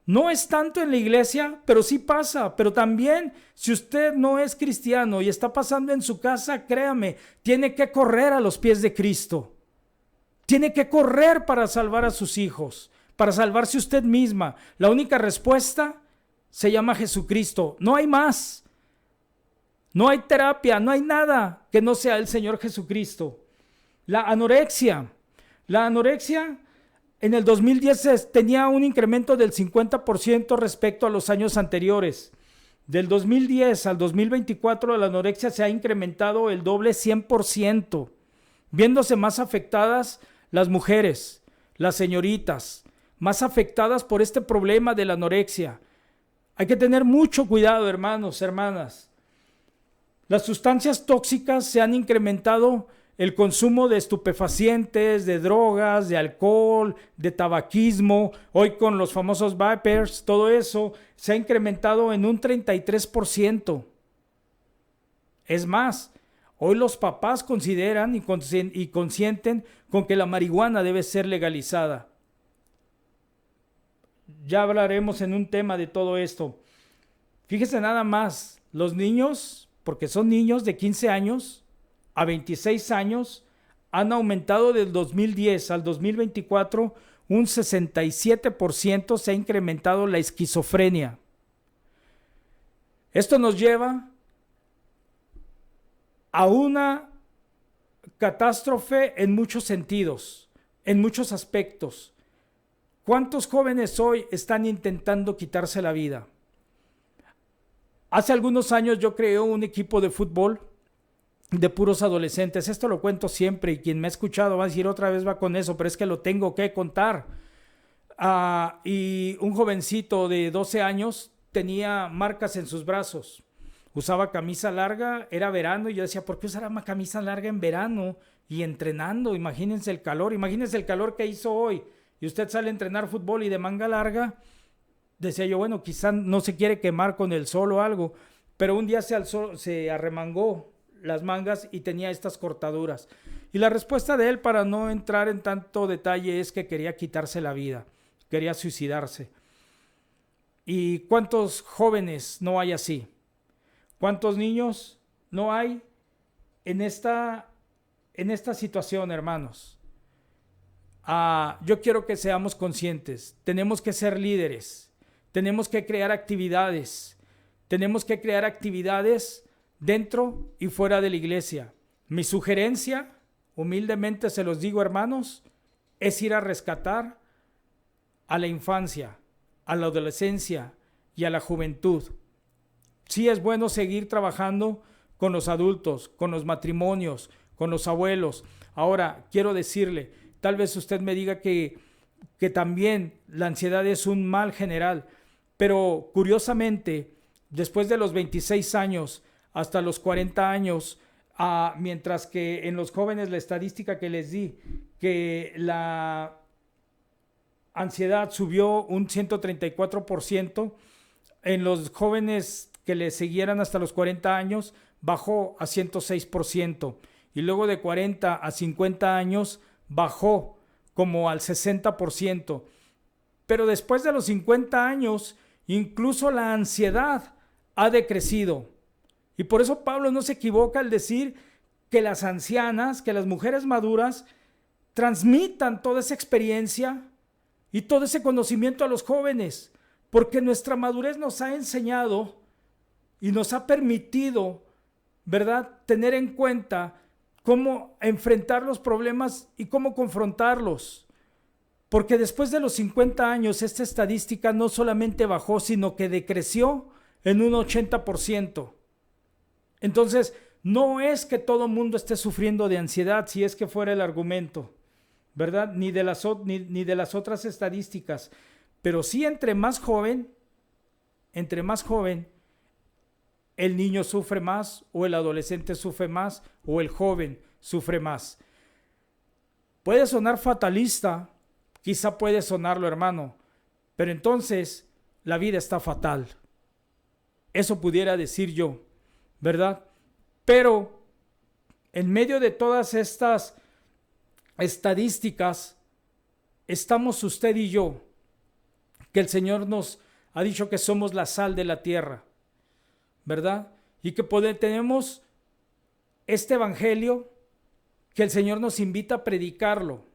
S4: No es tanto en la iglesia, pero sí pasa. Pero también, si usted no es cristiano y está pasando en su casa, créame, tiene que correr a los pies de Cristo. Tiene que correr para salvar a sus hijos, para salvarse usted misma. La única respuesta se llama Jesucristo. No hay más. No hay terapia, no hay nada que no sea el Señor Jesucristo. La anorexia en el 2010 tenía un incremento del 50% respecto a los años anteriores. Del 2010 al 2024 la anorexia se ha incrementado el doble, 100%, viéndose más afectadas las mujeres, las señoritas, más afectadas por este problema de la anorexia. Hay que tener mucho cuidado, hermanos, hermanas. Las sustancias tóxicas se han incrementado, el consumo de estupefacientes, de drogas, de alcohol, de tabaquismo, hoy con los famosos vapers, todo eso se ha incrementado en un 33%. Es más, hoy los papás consideran y consienten con que la marihuana debe ser legalizada. Ya hablaremos en un tema de todo esto. Fíjese nada más, los niños, porque son niños de 15 años a 26 años, han aumentado del 2010 al 2024 un 67%, se ha incrementado la esquizofrenia. Esto nos lleva a una catástrofe en muchos sentidos, en muchos aspectos. ¿Cuántos jóvenes hoy están intentando quitarse la vida? Hace algunos años yo creé un equipo de fútbol de puros adolescentes. Esto lo cuento siempre y quien me ha escuchado va a decir otra vez va con eso, pero es que lo tengo que contar. Y un jovencito de 12 años tenía marcas en sus brazos. Usaba camisa larga, era verano y yo decía, ¿por qué usará una camisa larga en verano y entrenando? Imagínense el calor que hizo hoy. Y usted sale a entrenar fútbol y de manga larga. Decía yo, bueno, quizá no se quiere quemar con el sol o algo, pero un día se arremangó las mangas y tenía estas cortaduras. Y la respuesta de él, para no entrar en tanto detalle, es que quería quitarse la vida, quería suicidarse. ¿Y cuántos jóvenes no hay así? ¿Cuántos niños no hay en esta situación, hermanos? Yo quiero que seamos conscientes, tenemos que ser líderes. Tenemos que crear actividades. Tenemos que crear actividades dentro y fuera de la iglesia. Mi sugerencia, humildemente se los digo, hermanos, es ir a rescatar a la infancia, a la adolescencia y a la juventud. Sí es bueno seguir trabajando con los adultos, con los matrimonios, con los abuelos. Ahora, quiero decirle, tal vez usted me diga que también la ansiedad es un mal general, pero curiosamente, después de los 26 años hasta los 40 años, mientras que en los jóvenes la estadística que les di, que la ansiedad subió un 134%. En los jóvenes que le siguieran hasta los 40 años, bajó a 106%. Y luego de 40 a 50 años, bajó como al 60%. Pero después de los 50 años, incluso la ansiedad ha decrecido. Y por eso Pablo no se equivoca al decir que las ancianas, que las mujeres maduras, transmitan toda esa experiencia y todo ese conocimiento a los jóvenes, porque nuestra madurez nos ha enseñado y nos ha permitido, ¿verdad?, tener en cuenta cómo enfrentar los problemas y cómo confrontarlos. Porque después de los 50 años, esta estadística no solamente bajó, sino que decreció en un 80%. Entonces, no es que todo el mundo esté sufriendo de ansiedad, si es que fuera el argumento, ¿verdad? Ni de las otras estadísticas. Pero sí, entre más joven, el niño sufre más, o el adolescente sufre más, o el joven sufre más. Puede sonar fatalista, quizá puede sonarlo, hermano, pero entonces la vida está fatal. Eso pudiera decir yo, ¿verdad? Pero en medio de todas estas estadísticas, estamos usted y yo, que el Señor nos ha dicho que somos la sal de la tierra, ¿verdad? Y que tenemos este evangelio que el Señor nos invita a predicarlo,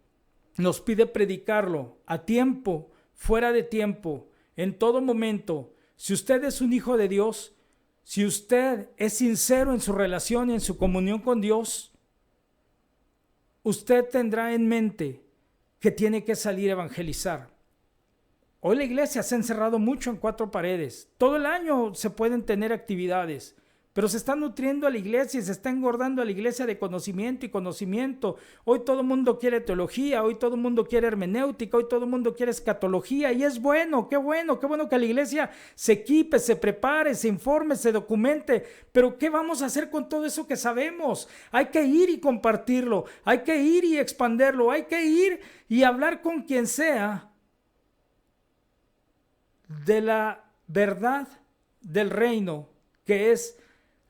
S4: nos pide predicarlo a tiempo, fuera de tiempo, en todo momento. Si usted es un hijo de Dios, si usted es sincero en su relación y en su comunión con Dios, usted tendrá en mente que tiene que salir a evangelizar. Hoy la iglesia se ha encerrado mucho en 4 paredes. Todo el año se pueden tener actividades, pero se está nutriendo a la iglesia y se está engordando a la iglesia de conocimiento y conocimiento. Hoy todo el mundo quiere teología, hoy todo el mundo quiere hermenéutica, hoy todo el mundo quiere escatología, y es bueno que la iglesia se equipe, se prepare, se informe, se documente. Pero ¿qué vamos a hacer con todo eso que sabemos? Hay que ir y compartirlo, hay que ir y expanderlo, hay que ir y hablar con quien sea de la verdad del reino, que es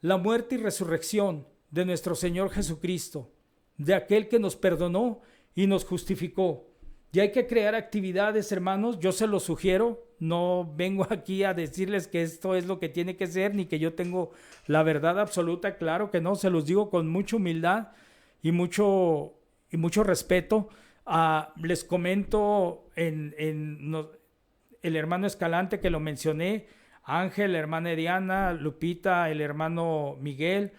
S4: la muerte y resurrección de nuestro Señor Jesucristo, de aquel que nos perdonó y nos justificó. Y hay que crear actividades, hermanos. Yo se los sugiero. No vengo aquí a decirles que esto es lo que tiene que ser, ni que yo tengo la verdad absoluta. Claro que no, se los digo con mucha humildad y mucho respeto. Les comento el hermano Escalante, que lo mencioné, Ángel, la hermana Diana, Lupita, el hermano Miguel,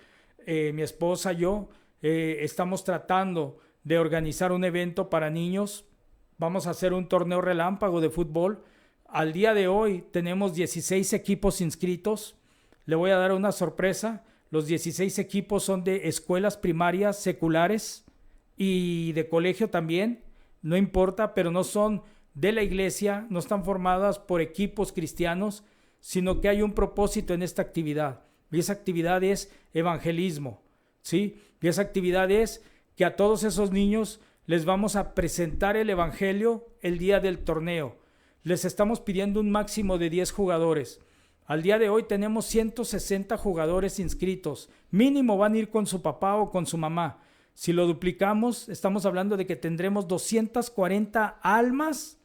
S4: mi esposa, yo, estamos tratando de organizar un evento para niños. Vamos a hacer un torneo relámpago de fútbol. Al día de hoy tenemos 16 equipos inscritos. Le voy a dar una sorpresa. Los 16 equipos son de escuelas primarias seculares y de colegio también. No importa, pero no son de la iglesia, no están formadas por equipos cristianos, sino que hay un propósito en esta actividad. Y esa actividad es evangelismo, ¿sí? Y esa actividad es que a todos esos niños les vamos a presentar el evangelio el día del torneo. Les estamos pidiendo un máximo de 10 jugadores. Al día de hoy tenemos 160 jugadores inscritos. Mínimo van a ir con su papá o con su mamá. Si lo duplicamos, estamos hablando de que tendremos 240 almas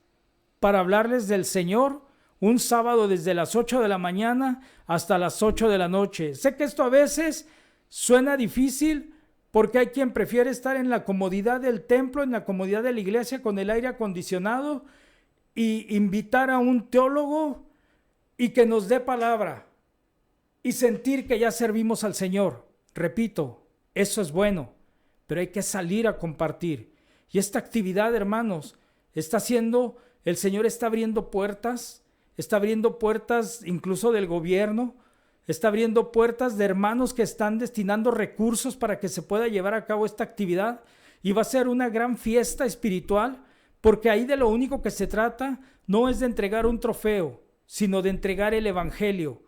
S4: para hablarles del Señor un sábado desde las 8 de la mañana hasta las 8 de la noche. Sé que esto a veces suena difícil porque hay quien prefiere estar en la comodidad del templo, en la comodidad de la iglesia con el aire acondicionado, y invitar a un teólogo y que nos dé palabra y sentir que ya servimos al Señor. Repito, eso es bueno, pero hay que salir a compartir. Y esta actividad, hermanos, el Señor está abriendo puertas incluso del gobierno, está abriendo puertas de hermanos que están destinando recursos para que se pueda llevar a cabo esta actividad, y va a ser una gran fiesta espiritual, porque ahí de lo único que se trata no es de entregar un trofeo, sino de entregar el evangelio,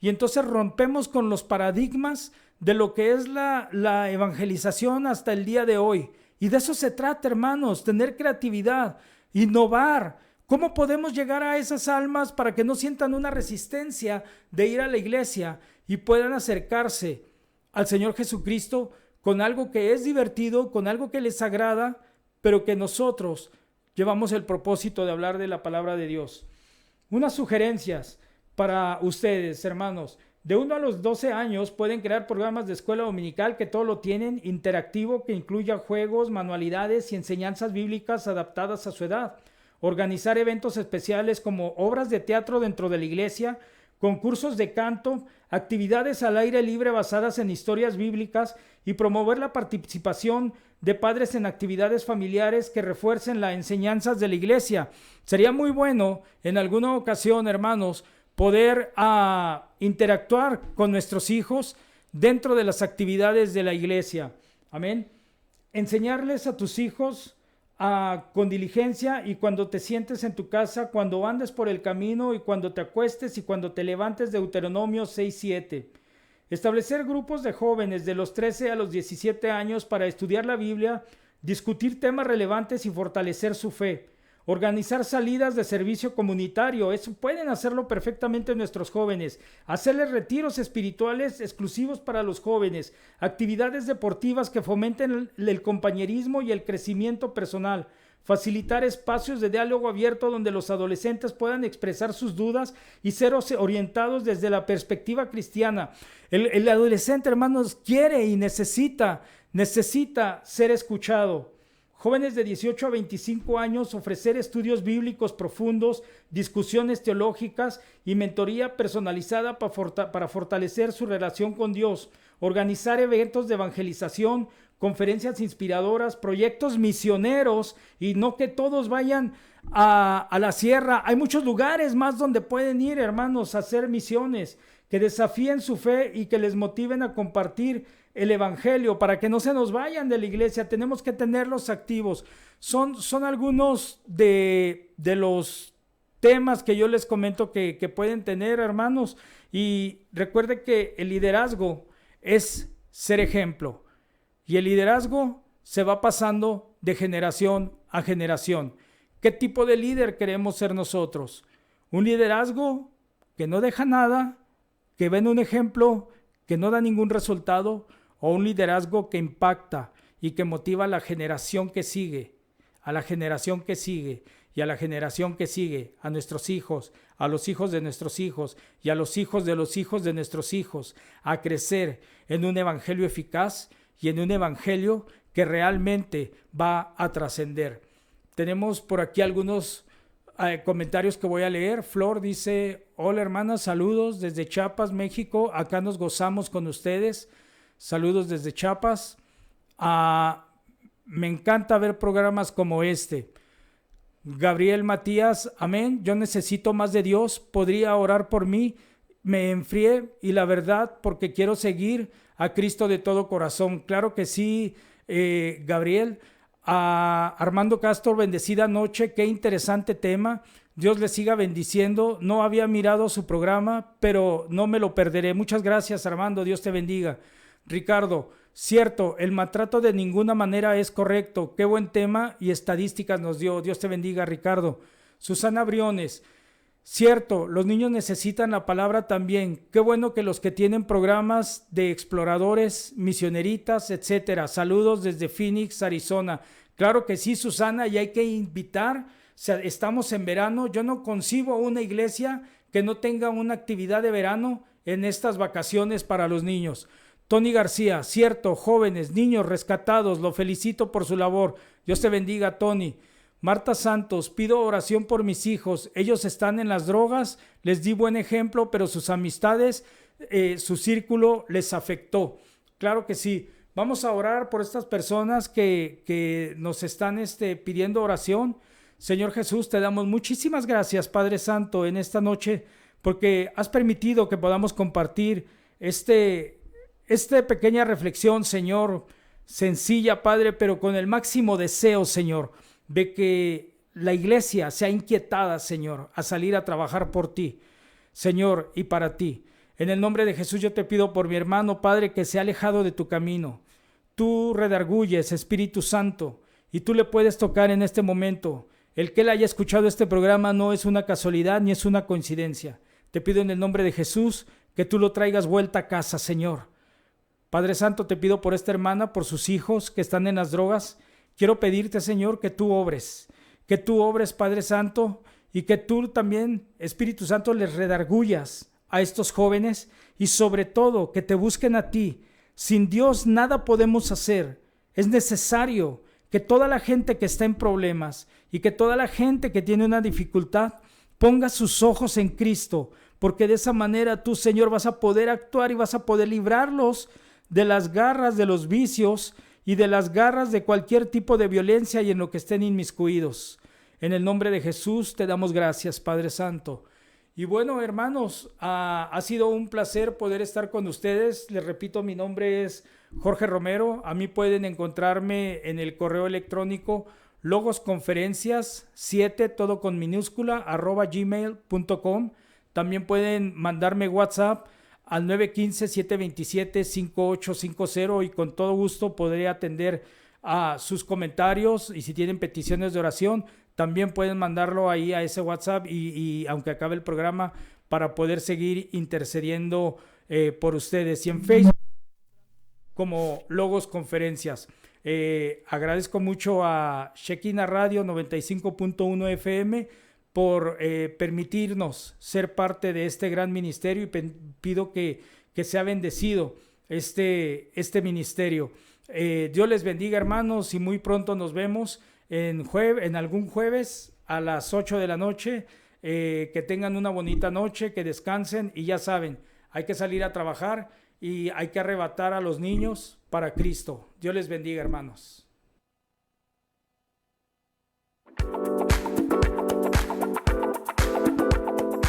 S4: y entonces rompemos con los paradigmas de lo que es la evangelización hasta el día de hoy, Y de eso se trata, hermanos, tener creatividad, innovar. ¿Cómo podemos llegar a esas almas para que no sientan una resistencia de ir a la iglesia y puedan acercarse al Señor Jesucristo con algo que es divertido, con algo que les agrada, pero que nosotros llevamos el propósito de hablar de la palabra de Dios? Unas sugerencias para ustedes, hermanos. De 1 a los 12 años pueden crear programas de escuela dominical que todo lo tienen interactivo, que incluya juegos, manualidades y enseñanzas bíblicas adaptadas a su edad. Organizar eventos especiales como obras de teatro dentro de la iglesia, concursos de canto, actividades al aire libre basadas en historias bíblicas y promover la participación de padres en actividades familiares que refuercen las enseñanzas de la iglesia. Sería muy bueno en alguna ocasión, hermanos, poder interactuar con nuestros hijos dentro de las actividades de la iglesia. Amén. Enseñarles a tus hijos con diligencia, y cuando te sientes en tu casa, cuando andes por el camino y cuando te acuestes y cuando te levantes. Deuteronomio 6:7. Establecer grupos de jóvenes de los 13 a los 17 años para estudiar la Biblia, discutir temas relevantes y fortalecer su fe. Organizar salidas de servicio comunitario, eso pueden hacerlo perfectamente nuestros jóvenes. Hacerles retiros espirituales exclusivos para los jóvenes. Actividades deportivas que fomenten el compañerismo y el crecimiento personal. Facilitar espacios de diálogo abierto donde los adolescentes puedan expresar sus dudas y ser orientados desde la perspectiva cristiana. El adolescente, hermanos, quiere y necesita ser escuchado. Jóvenes de 18 a 25 años, ofrecer estudios bíblicos profundos, discusiones teológicas y mentoría personalizada para fortalecer su relación con Dios. Organizar eventos de evangelización, conferencias inspiradoras, proyectos misioneros, y no que todos vayan a la sierra. Hay muchos lugares más donde pueden ir, hermanos, a hacer misiones, que desafíen su fe y que les motiven a compartir el evangelio para que no se nos vayan de la iglesia. Tenemos que tenerlos activos. Son algunos de los temas que yo les comento que pueden tener, hermanos. Y recuerde que el liderazgo es ser ejemplo, y el liderazgo se va pasando de generación a generación. ¿Qué tipo de líder queremos ser nosotros? Un liderazgo que no deja nada, que ven un ejemplo que no da ningún resultado, o un liderazgo que impacta y que motiva a la generación que sigue, a la generación que sigue, y a la generación que sigue, a nuestros hijos, a los hijos de nuestros hijos y a los hijos de nuestros hijos, a crecer en un evangelio eficaz y en un evangelio que realmente va a trascender. Tenemos por aquí algunos comentarios que voy a leer. Flor dice: hola hermanas, saludos desde Chiapas, México, acá nos gozamos con ustedes. Saludos desde Chiapas. Me encanta ver programas como este. Gabriel Matías: amén, yo necesito más de Dios, podría orar por mí, me enfrié, y la verdad, porque quiero seguir a Cristo de todo corazón. Claro que sí, Gabriel. Armando Castro: bendecida noche, qué interesante tema, Dios le siga bendiciendo. No había mirado su programa, pero no me lo perderé. Muchas gracias, Armando, Dios te bendiga. Ricardo: cierto, el maltrato de ninguna manera es correcto. Qué buen tema y estadísticas nos dio. Dios te bendiga, Ricardo. Susana Briones: cierto, los niños necesitan la palabra también. Qué bueno que los que tienen programas de exploradores, misioneritas, etcétera. Saludos desde Phoenix, Arizona. Claro que sí, Susana, y hay que invitar. O sea, estamos en verano. Yo no concibo una iglesia que no tenga una actividad de verano en estas vacaciones para los niños. Tony García: cierto, jóvenes, niños rescatados, lo felicito por su labor. Dios te bendiga, Tony. Marta Santos: pido oración por mis hijos, ellos están en las drogas, les di buen ejemplo, pero sus amistades, su círculo les afectó. Claro que sí, vamos a orar por estas personas que nos están pidiendo oración. Señor Jesús, te damos muchísimas gracias, Padre Santo, en esta noche, porque has permitido que podamos compartir esta pequeña reflexión, Señor, sencilla, Padre, pero con el máximo deseo, Señor, de que la iglesia sea inquietada, Señor, a salir a trabajar por ti, Señor, y para ti. En el nombre de Jesús yo te pido por mi hermano, Padre, que se ha alejado de tu camino. tú redarguyes, Espíritu Santo, y tú le puedes tocar en este momento. El que él haya escuchado este programa no es una casualidad ni es una coincidencia. Te pido en el nombre de Jesús que tú lo traigas vuelta a casa, Señor. Padre Santo, te pido por esta hermana, por sus hijos que están en las drogas. Quiero pedirte, Señor, que tú obres, Padre Santo, y que tú también, Espíritu Santo, les redargullas a estos jóvenes y sobre todo que te busquen a ti. Sin Dios nada podemos hacer. Es necesario que toda la gente que está en problemas y que toda la gente que tiene una dificultad ponga sus ojos en Cristo, porque de esa manera tú, Señor, vas a poder actuar y vas a poder librarlos de las garras de los vicios y de las garras de cualquier tipo de violencia y en lo que estén inmiscuidos. En el nombre de Jesús te damos gracias, Padre Santo. Y bueno, hermanos, ha sido un placer poder estar con ustedes. Les repito, mi nombre es Jorge Romero. A mí pueden encontrarme en el correo electrónico logosconferencias7, todo con minúscula, @gmail.com. También pueden mandarme WhatsApp al 915-727-5850 y con todo gusto podré atender a sus comentarios, y si tienen peticiones de oración también pueden mandarlo ahí a ese WhatsApp y aunque acabe el programa, para poder seguir intercediendo por ustedes. Y en Facebook como Logos Conferencias. Agradezco mucho a Shekinah Radio 95.1 FM por permitirnos ser parte de este gran ministerio, y pido que sea bendecido este ministerio. Dios les bendiga, hermanos, y muy pronto nos vemos en algún jueves a las 8 de la noche. Que tengan una bonita noche, que descansen, y ya saben, hay que salir a trabajar y hay que arrebatar a los niños para Cristo. Dios les bendiga, hermanos.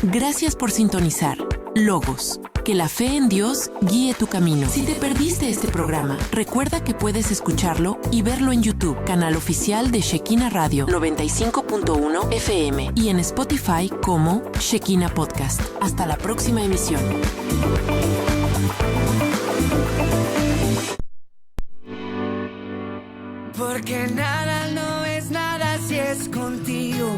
S3: Gracias por sintonizar Logos. Que la fe en Dios guíe tu camino. Si te perdiste este programa, recuerda que puedes escucharlo y verlo en YouTube, canal oficial de Shekinah Radio 95.1 FM, y en Spotify como Shekinah Podcast. Hasta la próxima emisión.
S1: Porque nada no es nada si es contigo.